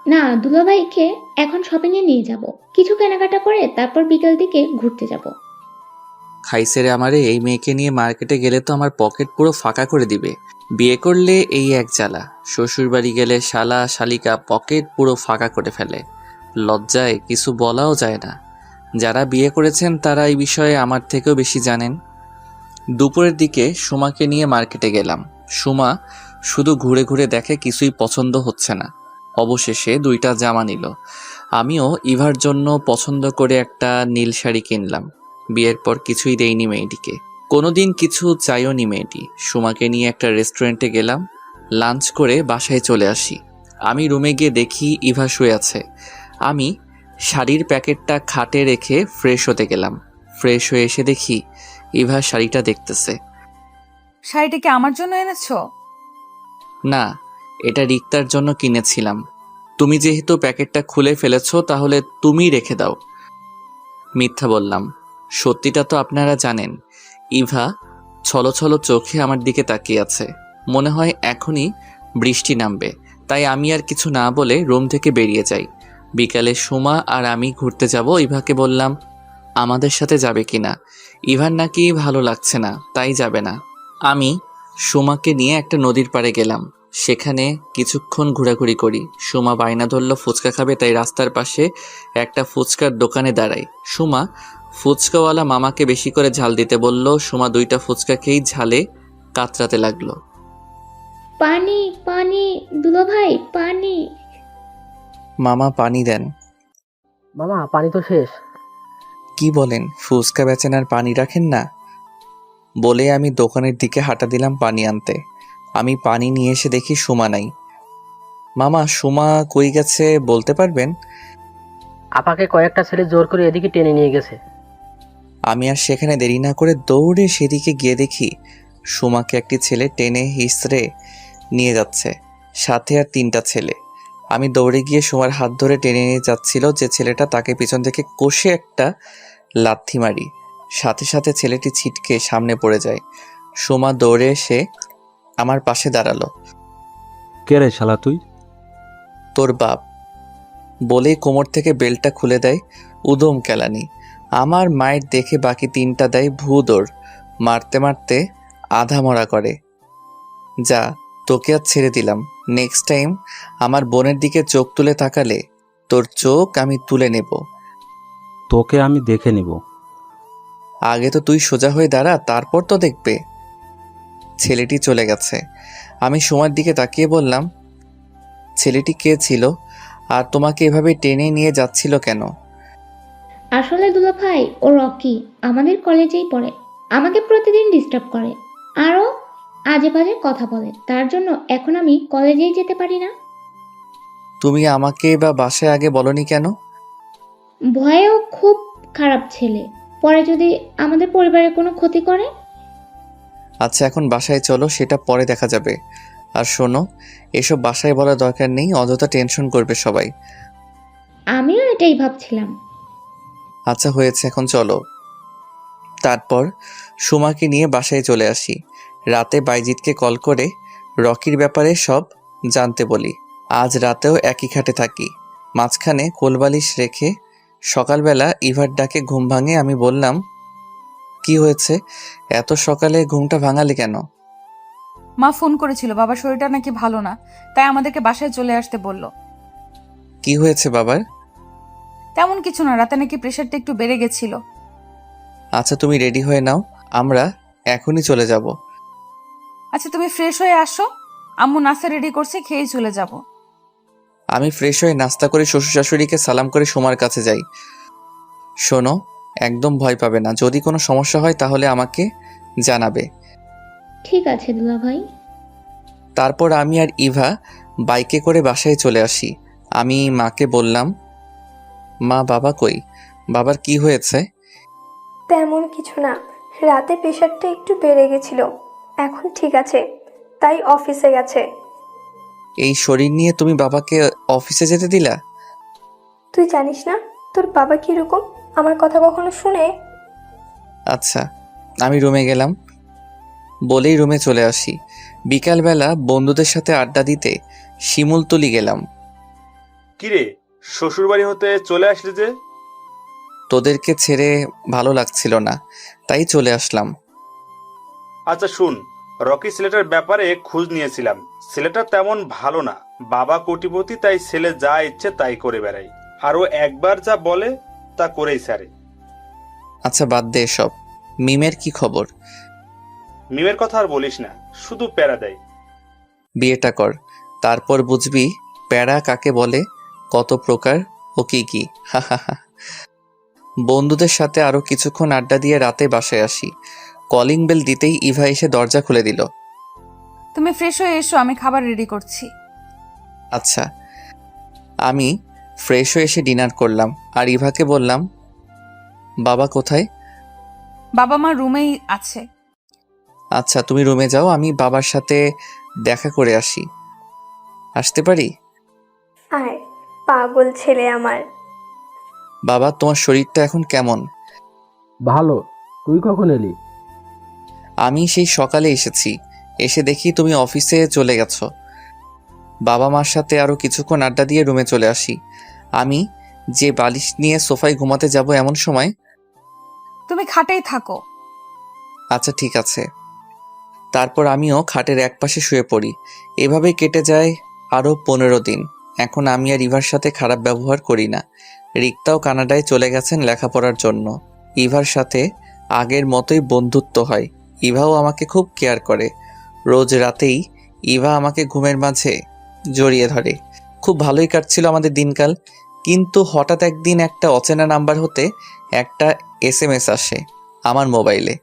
না, দুলা ভাইকে এখন শপিং এ নিয়ে যাব, কিছু কেনাকাটা করে তারপর বিকাল দিকে ঘুরতে যাব।
খাইছে রে আমারে, এই মেয়েকে নিয়ে মার্কেটে গেলে তো আমার পকেট পুরো ফাঁকা করে দিবে। বিয়ে করলে এই এক জ্বালা, শ্বশুর বাড়ি গেলে শালা শালিকা পকেট পুরো ফাঁকা করে ফেলে। লজ্জায় কিছু বলাও যায় না। যারা বিয়ে করেছেন তারা এই বিষয়ে আমার থেকেও বেশি জানেন। দুপুরের দিকে সুমাকে নিয়ে মার্কেটে গেলাম। সুমা শুধু ঘুরে ঘুরে দেখে, কিছুই পছন্দ হচ্ছে না। অবশেষে 2টা জামা নিল। আমিও ইভার জন্য পছন্দ করে একটা নীল শাড়ি কিনলাম। বিয়ের পর কিছুই দেয়নি মেয়েটিকে, কোনোদিন কিছু চাইও নি মেয়েটি। সুমাকে নিয়ে একটা রেস্টুরেন্টে গেলাম। লাঞ্চ করে বাসায় চলে আসি। আমি রুমে গিয়ে দেখি ইভা শুয়ে আছে। আমি শাড়ির প্যাকেটটা খাটে রেখে ফ্রেশ হতে গেলাম। ফ্রেশ হয়ে এসে দেখি ইভা শাড়িটা দেখতেছে।
শাড়িটা কি আমার জন্য এনেছো?
না, এটা রিক্তার জন্য কিনেছিলাম। তুমি যেহেতু প্যাকেটটা খুলে ফেলেছো তাহলে তুমি রেখে দাও। মিথ্যা বললাম, সত্যিটা তো আপনারা জানেন। ইভা ছলো ছলো চোখে আমার দিকে তাকিয়ে আছে। মনে হয় এখনই বৃষ্টি নামবে। তাই আমি আর কিছু না বলে রুম থেকে বেরিয়ে যাই। বিকালে সুমা আর আমি ঘুরতে যাব। ইভাকে বললাম আমাদের সাথে যাবে কিনা। ইভার নাকি ভালো লাগছে না, তাই যাবে না। আমি সুমাকে নিয়ে একটা নদীর পাড়ে গেলাম। সেখানে কিছুক্ষণ ঘোরাঘুরি করি। সুমা বায়না ধরল ফুচকা খাবে, তাই রাস্তার পাশে একটা ফুচকার দোকানে দাঁড়াই। সুমা ফুচকাওয়ালা মামাকে বেশি করে ঝাল দিতে বলল। সুমা 2টা ফুচকা খেয়েই ঝালে কাতরাতে লাগলো।
পানি পানি দুলাভাই পানি।
মামা পানি দেন।
মামা পানি তো শেষ।
কি বলেন, ফুচকা বেচেন আর পানি রাখেন না? বলে আমি দোকানের দিকে হাঁটা দিলাম পানি আনতে। আমি পানি নিয়ে এসে দেখি সুমা নাই। মামা, সুমা কই গেছে বলতে পারবেন?
আপাকে কয়েকটা ছেলে জোর করে এদিকে টেনে নিয়ে গেছে।
আমি আর সেখানে দেরি না করে দৌড়ে সেদিকে গিয়ে দেখি সুমাকে একটি ছেলে টেনে হিসড়ে নিয়ে যাচ্ছে, সাথে আর 3টা ছেলে। আমি দৌড়ে গিয়ে সুমার হাত ধরে টেনে নিয়ে যাচ্ছিল যে ছেলেটা, তাকে পিছন থেকে কষে একটা লাথি মারি। সাথে সাথে ছেলেটি ছিটকে সামনে পড়ে যায়। সুমা দৌড়ে এসে আমার পাশে দাঁড়ালো।
কে রে শালা তুই?
তোর বাপ। বলেই কোমর থেকে বেল্টটা খুলে দেয়। উদম কেলানি। আমার মায়ের দেখে বাকি 3টা দেয় ভূ দৌড়। মারতে মারতে আধা মরা করে। যা, তোকে আর ছেড়ে দিলাম। নেক্সট টাইম আমার বোনের দিকে চোখ তুলে তাকালে তোর চোখ আমি তুলে নেব।
তোকে আমি দেখে নিব।
আগে তো তুই সোজা হয়ে দাঁড়া, তারপর তো দেখবে। ছেলেটি চলে গেছে। আমি সময়ের দিকে তাকিয়ে বললাম, ছেলেটি কে ছিল আর তোমাকে এভাবে টেনে নিয়ে যাচ্ছিল কেন?
আসলে দুলাভাই ও রকি আমাদের কলেজেই পড়ে। আমাকে প্রতিদিন ডিস্টার্ব করে, আরও আজে বাজে কথা বলে। তার জন্য এখন আমি কলেজেই যেতে পারি না।
তুমি আমাকে বা বাসায় আগে বলনি কেন?
ভয়েও খুব খারাপ ছেলে, পরে যদি আমাদের পরিবারের কোনো ক্ষতি করে।
আচ্ছা, এখন বাসায় চলো, সেটা পরে দেখা যাবে। আর শোনো, এসব বাসায় বলার দরকার নেই, অযথা টেনশন করবে সবাই।
আমিও এটাই ভাবছিলাম।
আচ্ছা হয়েছে, এখন চলো। তারপর সুমাকে নিয়ে বাসায় চলে আসি। রাতে বাইজিৎকে কল করে রকির ব্যাপারে সব জানতে বলি। আজ রাতেও একই খাটে থাকি। মাঝখানে কোলবালিশ রেখে সকালবেলা ইভার ডাকে ঘুম ভাঙে। আমি বললাম, কি হয়েছে, এত সকালে ঘুমটা ভাঙালি কেন?
মা ফোন করেছিল, বাবার শরীরটা নাকি ভালো না, তাই আমাদেরকে বাসায় চলে আসতে বলল।
কি হয়েছে বাবার?
তেমন কিছু না, রাতে নাকি প্রেশারটা একটু বেড়ে গেছিল।
আচ্ছা তুমি রেডি হয়ে নাও, আমরা এখনই চলে যাব।
আচ্ছা তুমি ফ্রেশ হয়ে আসো, আম্মু নাস্তা রেডি করছে, খেয়েই চলে যাব।
আমি ফ্রেশ হয়ে নাস্তা করে শ্বশুর শাশুড়িকে সালাম করে সুমার কাছে যাই। শোনো, একদম ভয় পাবে না, যদি কোনো সমস্যা হয় তাহলে আমাকে জানাবে।
ঠিক আছে দুলাভাই।
তারপর আমি আর ইভা বাইকে করে বাসায় চলে আসি। আমি মাকে বললাম, মা বাবা কই? বাবার কি হয়েছে?
তেমন কিছু না, রাতে প্রেশারটা একটু বেড়ে গেছিল, এখন ঠিক আছে, তাই অফিসে গেছে।
এই শরীর নিয়ে তুমি বাবাকে অফিসে যেতে দিলা?
তুই জানিস না তোর বাবা কিরকম, আমার কথা কখনো শুনে?
আচ্ছা, আমি রুমে গেলাম। বলেই রুমে চলে আসি। বিকালবেলা বন্ধুদের সাথে আড্ডা দিতে শিমুলতলি গেলাম।
কিরে, শ্বশুরবাড়ি হতে চলে আসলি যে?
তোদেরকে ছেড়ে ভালো লাগছিল না, তাই চলে আসলাম।
আচ্ছা শুন, রকি ছেলেটার ব্যাপারে খোঁজ নিয়েছিলাম। ছেলেটা তেমন ভালো না, বাবা কোটিপতি, তাই ছেলে যা ইচ্ছে তাই করে বেড়ায়। আর ও একবার যা বলে তা করেই ছাড়ে।
আচ্ছা বাদ দে এসব। মিমের কি খবর?
মিমের কথা আর বলিস না, শুধু প্যারা দেয়।
বিয়েটা কর, তারপর বুঝবি প্যারা কাকে বলে, কত প্রকার ও কি কি। বন্ধুদের সাথে আরো কিছুক্ষণ আড্ডা দিয়ে রাতে বাসায় আসি। কলিং বেল দিতেই ইভা এসে দরজা খুলে দিল।
তুমি ফ্রেশ হয়ে এসো, আমি খাবার রেডি করছি।
আচ্ছা। আমি ফ্রেশ হয়ে এসে ডিনার করলাম আর ইভাকে বললাম, বাবা কোথায়?
বাবা মা রুমেই আছে।
আচ্ছা তুমি রুমে যাও, আমি বাবার সাথে দেখা করে আসি। আসতে পারি?
আয়, পাগল ছেলে আমার।
বাবা, তোমার শরীরটা এখন কেমন?
ভালো। তুই কখন এলি?
আমি সেই সকালে এসেছি, এসে দেখি তুমি অফিসে চলে গেছো। বাবা মার সাথে আরও কিছুক্ষণ আড্ডা দিয়ে রুমে চলে আসি। আমি যে বালিশ নিয়ে সোফায় ঘুমাতে যাব এমন সময়,
তুমি খাটেই থাকো।
আচ্ছা ঠিক আছে। তারপর আমিও খাটের একপাশে শুয়ে পড়ি। এভাবেই কেটে যায় আরও 15 দিন। এখন আমি আর ইভার সাথে খারাপ ব্যবহার করি না। রিক্তাও কানাডায় চলে গেছেন লেখাপড়ার জন্য। ইভার সাথে আগের মতোই বন্ধুত্ব হয়। ইভাও আমাকে খুব কেয়ার করে। রোজ রাতেই ইভা আমাকে ঘুমের মাঝে জড়িয়ে ধরে। খুব ভালোই কাটছিল আমাদের দিনকাল। কিন্তু হঠাৎ একদিন একটা অচেনা নাম্বার হতে একটা SMS আসে আমার মোবাইলে।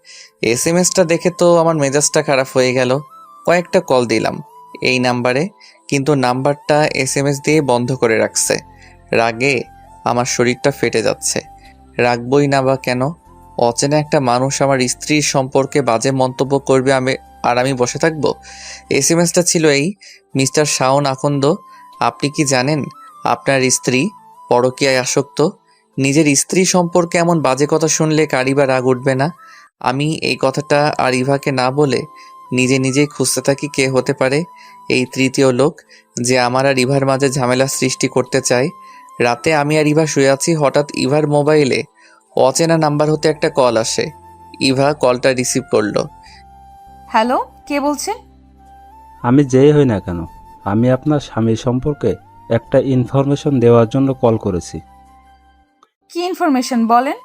SMSটা দেখে তো আমার মেজাজটা খারাপ হয়ে গেল। কয়েকটা কল দিলাম এই নাম্বারে, কিন্তু নাম্বারটা SMS দিয়ে বন্ধ করে রাখছে। রাগে আমার শরীরটা ফেটে যাচ্ছে। রাখবই না বা কেন? অচেনা একটা মানুষ আমার স্ত্রীর সম্পর্কে বাজে মন্তব্য করবে, আমি বসে থাকবো? SMSটা ছিল এই: মিস্টার শাওন আকন্দ, আপনি কি জানেন আপনার স্ত্রী পরকীয়ায় আসক্ত? নিজের স্ত্রী সম্পর্কে এমন বাজে কথা শুনলে কারই বা রাগ উঠবে না? আমি এই কথাটা আর ইভাকে না বলে নিজে নিজেই খুঁজতে থাকি কে হতে পারে এই তৃতীয় লোক যে আমার আর ইভার মাঝে ঝামেলা সৃষ্টি করতে চায়। রাতে আমি আর ইভা শুয়ে আছি, হঠাৎ ইভার মোবাইলে অচেনা নাম্বার হতে একটা কল আসে। ইভা কলটা রিসিভ করলো।
হ্যালো, কে বলছেন?
আমি যেই হই না কেন, আমি আপনার স্বামী সম্পর্কে একটা ইনফরমেশন দেওয়ার জন্য কল করেছি।
কি ইনফরমেশন বলেন?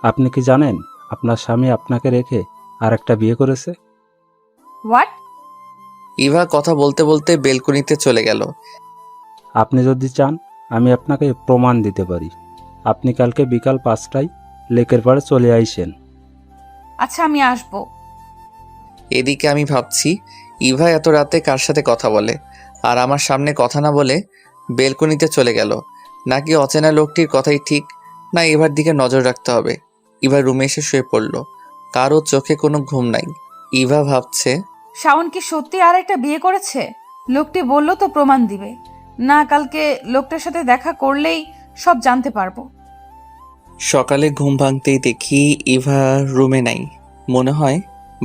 আপনি কি জানেন আপনার স্বামী আপনাকে রেখে আর একটা বিয়ে করেছে?
হোয়াট?
ইভা কথা বলতে বলতে বেলকনিতে চলে গেল।
আপনি যদি চান আমি আপনাকে প্রমাণ দিতে পারি। আপনি কালকে বিকাল 5টায় লেকের পাড়ে চলে আইসেন।
আচ্ছা, আমি আসবো।
এদিকে আমি ভাবছি ইভা এত রাতে কার সাথে কথা বলে, আর আমার সামনে কথা না বলে বেলকনিতে চলে গেল। নাকি অচেনা লোকটির কথাই ঠিক, না ইভার দিকে নজর রাখতে হবে। ইভা রুমে এসে শুয়ে পড়ল। কারো চোখে কোনো ঘুম নাই। ইভা ভাবছে,
শাওন কি সত্যি আর একটা বিয়ে করেছে? লোকটি বলল তো প্রমাণ দিবে। না, কালকে লোকটার সাথে দেখা করলেই সব জানতে পারবো।
সকালে ঘুম ভাঙতেই দেখি ইভা রুমে নাই। মনে হয়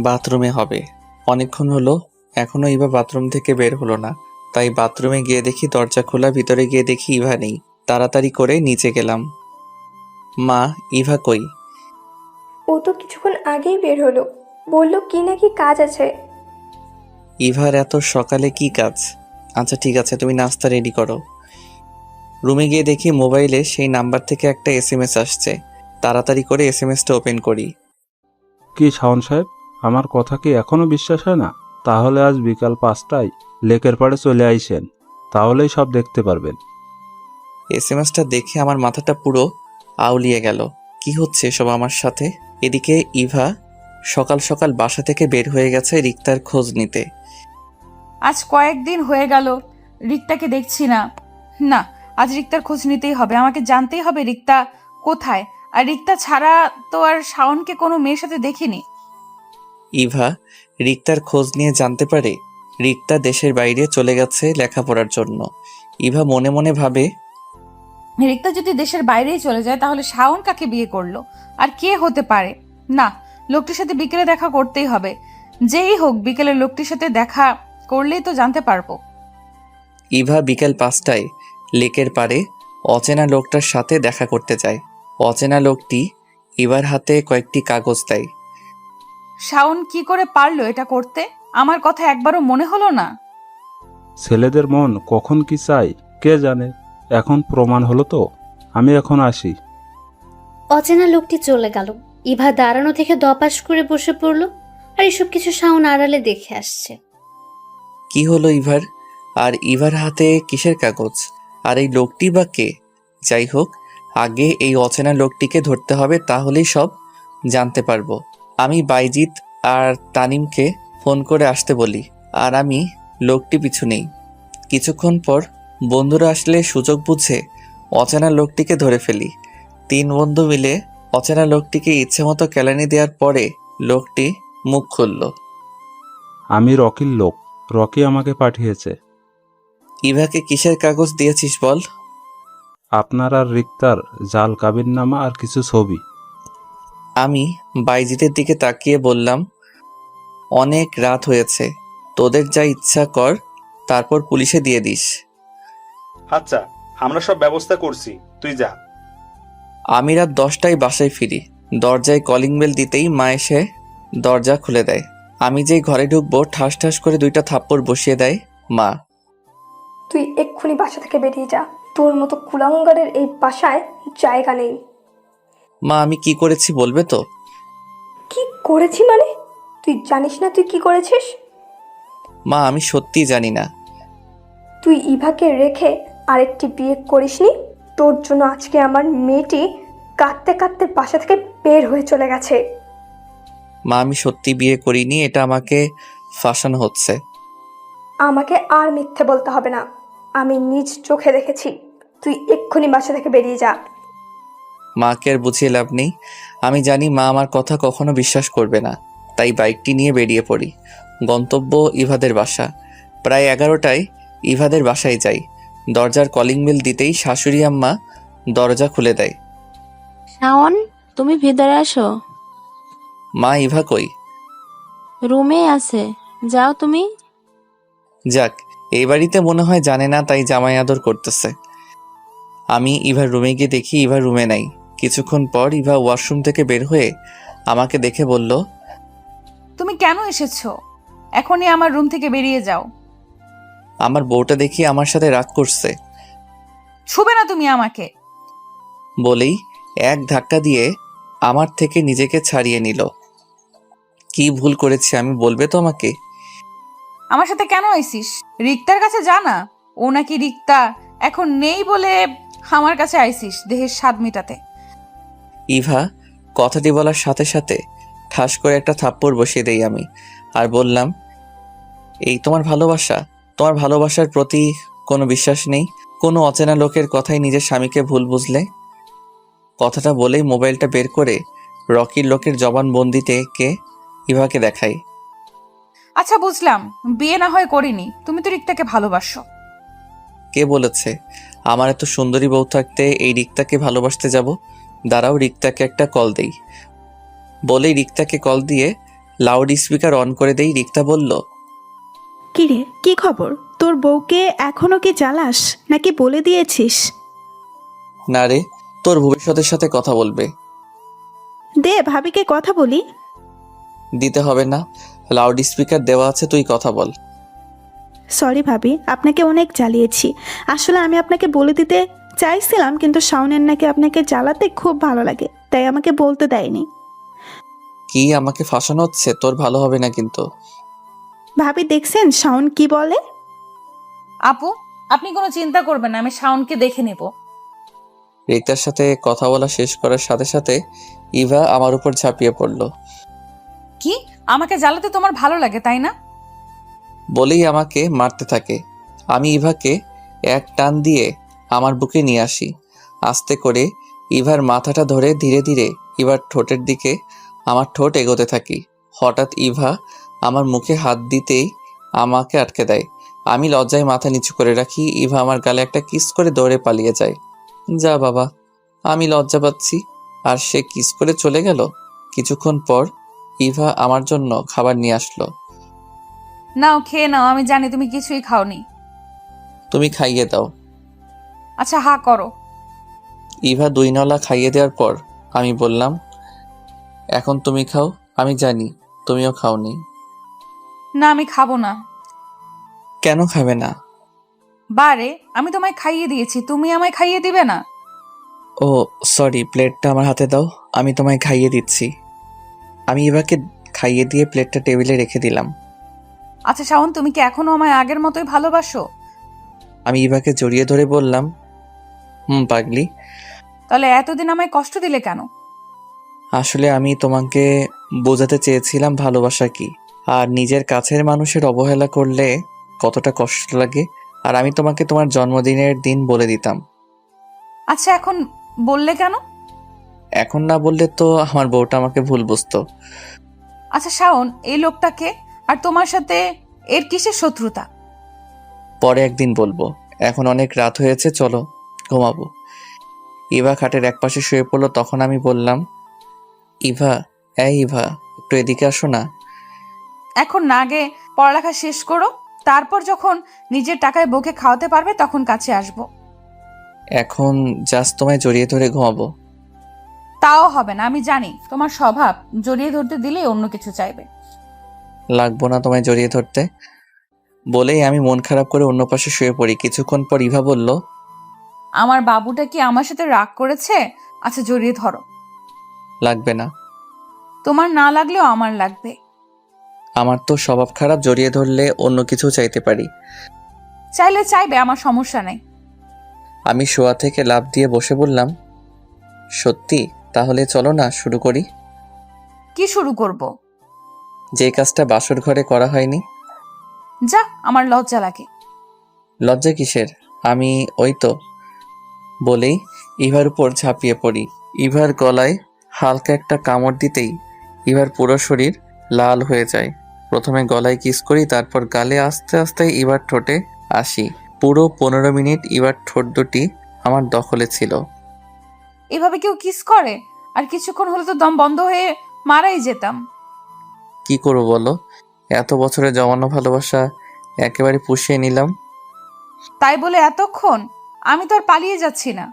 বাথরুমে হবে। অনেকক্ষণ হলো, এখনো ইভা বাথরুম থেকে বের হলো না। তাই বাথরুমে গিয়ে দেখি দরজা খোলা। ভিতরে গিয়ে দেখি ইভা নেই। তাড়াতাড়ি করে নিচে গেলাম। মা, ইভা কই?
ও তো কিছুক্ষণ আগেই বের হলো, বললো কি নাকি কাজ আছে।
ইভার এত সকালে কি কাজ? আচ্ছা ঠিক আছে, তুমি নাস্তা রেডি করো। রুমে গিয়ে দেখি মোবাইলে সেই নাম্বার থেকে একটা SMS আসছে। তাড়াতাড়ি করে SMSটা ওপেন করি।
কি শাওন সাহেব, আমার কথা কি এখনো বিশ্বাস হয় না? তাহলে আজ বিকাল 5টায় লেকের পাড়ে চলে আইসেন, তাহলেই সব দেখতে পারবেন।
SMSটা দেখে আমার মাথাটা পুরো আউলিয়ে গেল। কি হচ্ছে এসব আমার সাথে? এদিকে ইভা সকাল সকাল বাসা থেকে বের হয়ে গেছে রিক্তার খোঁজ নিতে।
আজ কয়েকদিন হয়ে গেল রিক্তাকে দেখছি না। না, আজ রিক্তার খোঁজ নিতেই হবে। আমাকে জানতেই হবে রিক্তা কোথায়। আর রিক্তা ছাড়া তো আর শাওনকে কোনো মেয়ের সাথে দেখিনি।
ইভা রিক্তার খোঁজ নিয়ে জানতে পারে রিক্তা দেশের বাইরে চলে গেছে লেখাপড়ার জন্য। ইভা মনে মনে ভাবে,
রিক্তা যদি দেশের বাইরেই চলে যায় তাহলে শাওন কাকে বিয়ে করলো আর কে হতে পারে? না, লোকটির সাথে বিকেলে দেখা করতেই হবে। যেই হোক, বিকেলে লোকটির সাথে দেখা করলেই তো জানতে পারবো।
ইভা বিকেল 5টায় লেকের পাড়ে অচেনা লোকটার সাথে দেখা করতে যায়। অচেনা লোকটি ইভার হাতে কয়েকটি কাগজ দেয়।
শাওন কি করে পারলো এটা করতে? আমার কথা একবারও মনে হলো না?
ছেলেদের মন কখন কি চায় কে জানে। এখন প্রমাণ হলো তো, আমি এখন আসি।
অচেনা লোকটি চলে গেল। ইভা দাঁড়ানো থেকে দপাস করে বসে পড়ল। আর এসব কিছু শাওন আড়ালে দেখে আসছে।
কি হলো ইভার? আর ইভার হাতে কিসের কাগজ? আর এই লোকটি বা কে? যাই হোক, আগে এই অচেনা লোকটিকে ধরতে হবে, তাহলেই সব জানতে পারবো। আমি বাইজিৎ আর তানিমকে ফোন করে আসতে বলি, আর আমি লোকটি পিছু নেই। কিছুক্ষণ পর বন্ধুরা আসলে সুযোগ বুঝে অচেনা লোকটিকে ধরে ফেলি। 3 বন্ধু মিলে অচেনা লোকটিকে ইচ্ছে মতো কেলানি দেওয়ার পরে লোকটি মুখ খুলল।
আমি রকির লোক, রকি আমাকে পাঠিয়েছে।
ইভাকে কিসের কাগজ দিয়েছিস বল?
আপনার আর রিক্তার জাল কাবিননামা আর কিছু ছবি।
আমি বাইজিতের দিকে তাকিয়ে বললাম, অনেক রাত হয়েছে, তোদের যা ইচ্ছা কর, তারপর পুলিশে দিয়ে দিস।
আচ্ছা, আমরা সব ব্যবস্থা করছি, তুই যা।
আমি রাত 10টায় বাসায় ফিরি। দরজায় কলিং বেল দিতেই মা এসে দরজা খুলে দেয়। আমি যেই ঘরে ঢুকবো ঠাস ঠাস করে 2টা থাপ্পড় বসিয়ে দেয় মা।
তুই এক্ষুনি বাসা থেকে বেরিয়ে যা, তোর মতো কুলাঙ্গারের এই বাসায় জায়গা নেই।
মা আমি কি করেছি বলবে তো?
কি করেছি মানে? তুই জানিস না তুই কি করেছিস?
মা আমি সত্যিই জানি না।
তুই ইভাকে রেখে আরেকটি বিয়ে করিসনি? তোর জন্য আজকে আমার মেয়েটি কাঁদতে কাঁদতে বাসা থেকে বের হয়ে চলে গেছে।
মা আমি সত্যি বিয়ে করিনি, এটা আমাকে ফাঁসানো হচ্ছে।
আমাকে আর মিথ্যে বলতে হবে না, আমি নিজ চোখে দেখেছি। তুই এক্ষুনি বাসা থেকে বেরিয়ে যা।
মাকে আর বুঝিয়ে লাভ নেই। আমি জানি মা আমার কথা কখনো বিশ্বাস করবে না, তাই বাইকটি নিয়ে বেরিয়ে পড়ি। গন্তব্য ইভাদের বাসা। প্রায় 11টায় ইভাদের বাসায় যাই। দরজার কলিং বেল দিতেই শাশুড়ি আম্মা দরজা খুলে দেয়।
শাওন, তুমি ভিতরে আসো।
মা ইভা কই?
রুমে আছে, যাও তুমি।
যাক, এই বাড়িতে মনে হয় জানে না, তাই জামাই আদর করতেছে। আমি ইভার রুমে গিয়ে দেখি ইভা রুমে নাই। কিছুক্ষণ পর ইভা ওয়াশরুম থেকে বের হয়ে আমাকে দেখে বলল,
তুমি কেন এসেছো? এখনই আমার রুম থেকে বেরিয়ে যাও।
আমার বউটা দেখি আমার সাথে রাগ করছে।
ছুবে না তুমি আমাকে।
বলেই এক ধাক্কা দিয়ে আমার থেকে নিজেকে ছাড়িয়ে নিল। কি ভুল করেছি আমি বলবে তো আমাকে?
আমার সাথে কেন আইসিস? রিক্তার কাছে যা না। ও নাকি রিক্তা এখন নেই বলে আমার কাছে আইসিস দেহের স্বাদ মেটাতে।
ইভা কথাটি বলার সাথে সাথে ঠাস করে একটা থাপ্পড় বসিয়ে দেই আমি, আর বললাম, এই তোমার ভালোবাসা? তোমার ভালোবাসার প্রতি কোনো বিশ্বাস নেই? কোনো অচেনা লোকের কথাই নিজের স্বামীকে ভুল বুঝলে? কথাটা বলেই মোবাইলটা বের করে রকির লোকের জবানবন্দিতে কে ইভাকে দেখাই।
আচ্ছা বুঝলাম, বিয়ে না হয় করিনি, তুমি তো রিক্তাকে ভালোবাসো।
কে বলেছে? আমার এত সুন্দরী বউ থাকতে এই রিক্তাকে ভালোবাসতে যাব? দাঁড়াও রিক্তাকে একটা কল দেই। বলেই রিক্তাকে কল দিয়ে লাউড স্পিকার অন করে দেই। রিক্তা বলল,
কিরে, কি খবর? তোর বউকে এখনো কি জ্বালাস নাকি বলে দিয়েছিস?
না রে, তোর ভবিষ্যতের সাথে কথা বলবে।
দে ভাবিকে কথা বলি।
দিতে হবে না, লাউড স্পিকার দেওয়া আছে, তুই কথা বল।
সরি ভাবি, আপনাকে অনেক জ্বালিয়েছি। আসলে আমি আপনাকে বলে দিতে চাইছিলাম, কিন্তু শাওনের নাকি আপনাকে জ্বালাতে খুব ভালো লাগে, তাই আমাকে বলতে দেয়নি।
কি আমাকে ফাঁসানো হচ্ছে? তোর ভালো হবে না কিন্তু।
ভাবি দেখছেন শাওন কি বলে?
আপু, আপনি কোনো চিন্তা করবেন না, আমি শাওনকে দেখে নেব।
রিক্তার সাথে কথা বলা শেষ করার সাথে সাথে ইভা আমার উপর ঝাঁপিয়ে পড়ল।
কি, আমাকে জ্বালাতে তোমার ভালো লাগে তাই না?
বলেই আমাকে মারতে থাকে। আমি ইভাকে এক টান দিয়ে আমার বুকে নিয়ে আসি। আস্তে করে ইভার মাথাটা ধরে ধীরে ধীরে ইভার ঠোঁটের দিকে আমার ঠোঁট এগোতে থাকি। হঠাৎ ইভা আমার মুখে হাত দিতেই আমাকে আটকে দেয়। আমি লজ্জায় মাথা নিচু করে রাখি। ইভা আমার গালে একটা কিস করে দৌড়ে পালিয়ে যায়। যা বাবা, আমি লজ্জা পাচ্ছি, আর সে কিস করে চলে গেল। কিছুক্ষণ পর ইভা আমার জন্য খাবার নিয়ে আসলো।
নাও খেয়ে নাও, আমি জানি তুমি কিছুই খাওনি।
তুমি খাইয়ে দাও।
আচ্ছা হা করো।
ইভা 2 নলা খাইয়ে দেওয়ার পর আমি বললাম, এখন তুমি খাও, আমি জানি তুমিও খাওনি।
না আমি খাবো না।
কেন খাবে না?
বারে, আমি তোমায় খাইয়ে দিয়েছি, তুমি আমায় খাইয়ে দিবে না?
ও সরি, প্লেটটা আমার হাতে দাও, আমি তোমায় খাইয়ে দিচ্ছি। আমি ইভাকে খাইয়ে দিয়ে প্লেটটা টেবিলে রেখে দিলাম।
আচ্ছা শাওন, তুমি কি এখনো আমায় আগের মতোই ভালোবাসো?
আমি ইভাকে জড়িয়ে ধরে বললাম, পাগলি।
তাহলে এতদিন আমায় কষ্ট দিলে কেন?
আসলে আমি তোমাকে বোঝাতে চেয়েছিলাম ভালোবাসা কি, আর নিজের কাছের মানুষের অবহেলা করলে কতটা কষ্ট লাগে, আর আমি তোমাকে তোমার জন্মদিনের দিন বলে দিতাম।
আচ্ছা এখন বললে কেন?
এখন না বললে তো আমার বউটা আমাকে ভুল বুঝতো।
আচ্ছা শাওন, এই লোকটাকে আর তোমার সাথে এর কিসের শত্রুতা?
পরে একদিন বলবো, এখন অনেক রাত হয়েছে, চলো ঘুমাবো। ইভা খাটের একপাশে শুয়ে পড়লো। তখন আমি বললাম, ইভা, ইভা একটু এদিকে আসো না।
এখন না, আগে পড়ালেখা শেষ করো, তারপর যখন নিজের টাকায় বউকে খাওয়াতে পারবে তখন কাছে আসবো।
এখন জাস্ট তোমায় জড়িয়ে ধরে ঘুমাবো।
তাও হবে না, আমি জানি তোমার স্বভাব, জড়িয়ে ধরতে দিলেই অন্য কিছু চাইবে।
লাগবো না তোমায় জড়িয়ে ধরতে বলেই আমি মন খারাপ করে অন্য পাশে শুয়ে পড়ি। কিছুক্ষণ পর ইভা বলল,
আমার বাবুটা কি আমার সাথে রাগ করেছে? আচ্ছা জড়িয়ে ধরো।
লাগবে না।
তোমার না লাগলেও আমার লাগবে।
আমার তো স্বভাব খারাপ, জড়িয়ে ধরলে অন্য কিছু চাইতে পারি।
চাইলে চাইবে, আমার সমস্যা নেই।
আমি শোয়া থেকে লাফ দিয়ে বসে বললাম, সত্যি? তাহলে চলো না শুরু করি।
কি শুরু করব?
যে কাজটা বাসর ঘরে করা হয়নি।
যা, আমার লজ্জা লাগে।
লজ্জা কিসের? আমি ওই তো বলেই ইভার উপর ঝাঁপিয়ে পড়ি। ইভার গলায় হালকা একটা কামড় দিতেই ইভার পুরো শরীর লাল হয়ে যায়। প্রথমে গলায় কিস করি, তারপর গালে আস্তে আস্তে ইভার ঠোঁটে আসি। পুরো 15 মিনিট ইভার ঠোঁট দুটি আমার দখলে ছিল।
এভাবে কেউ কিস করে? আর কিছুক্ষণ হলে তো দম বন্ধ হয়ে মারাই যেতাম।
কি করবো বলো, এত বছরে জমানো ভালোবাসা একেবারে পুষিয়ে নিলাম।
তাই বলে এতক্ষণ? আমি তো আর পালিয়ে যাচ্ছি না।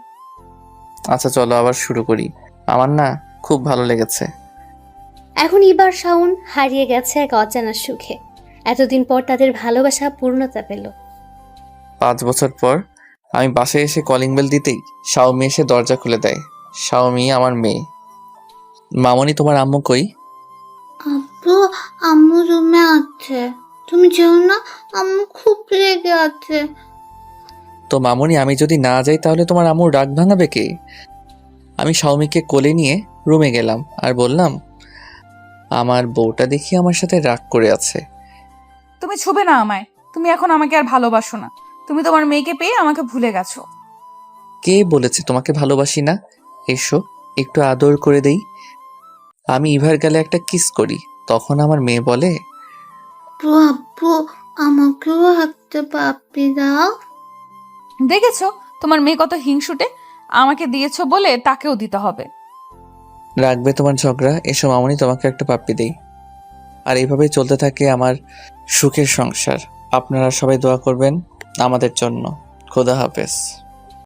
আচ্ছা চলো আবার শুরু করি, আমার না খুব ভালো লেগেছে।
এখন ইবার শাওন হারিয়ে গেছে এক অজানা সুখে। এতদিন পর তাদের ভালোবাসা পূর্ণতা পেল।
5 বছর পর আমি বাসায় এসে কলিং বেল দিতেই শাওমি এসে দরজা খুলে দেয়। শাওমি আমার মেয়ে। মামনি, তোমার আম্মু কই?
আব্বু, আম্মু রুমে আছে, তুমি যেও না, আম্মু খুব রেগে আছে।
তো মামনি, আমি যদি না যাই তাহলে তোমার আম্মুর রাগ ভাঙাবে কে? আমি শাওমিকে কোলে নিয়ে রুমে গেলাম আর বললাম, আমার বউটা দেখি আমার সাথে রাগ করে আছে।
তুমি ছুবে না আমায়। তুমি এখন আমাকে আর ভালোবাসো না। তুমি তোমার মেয়েকে পেয়ে আমাকে ভুলে গেছো।
কে বলেছে তোমাকে ভালোবাসি না? এসো একটু আদর করে দেই। আমি ইভার গালে একটা কিস করি, তখন আমার মেয়ে বলে,
আব্বু, আমাকেও একটা পাপ্পি দাও।
দেখেছো তোমার মেয়ে কত হিংসুটে? আমাকে দিয়েছো বলে তাকেও দিতে হবে।
রাখবে তোমার ঝগড়া? এসো মামনি, তোমাকে একটা পাপ্পি দেই। আর এইভাবেই চলতে থাকে আমার সুখের সংসার। আপনারা সবাই দোয়া করবেন আমাদের জন্য। খোদা হাফেজ।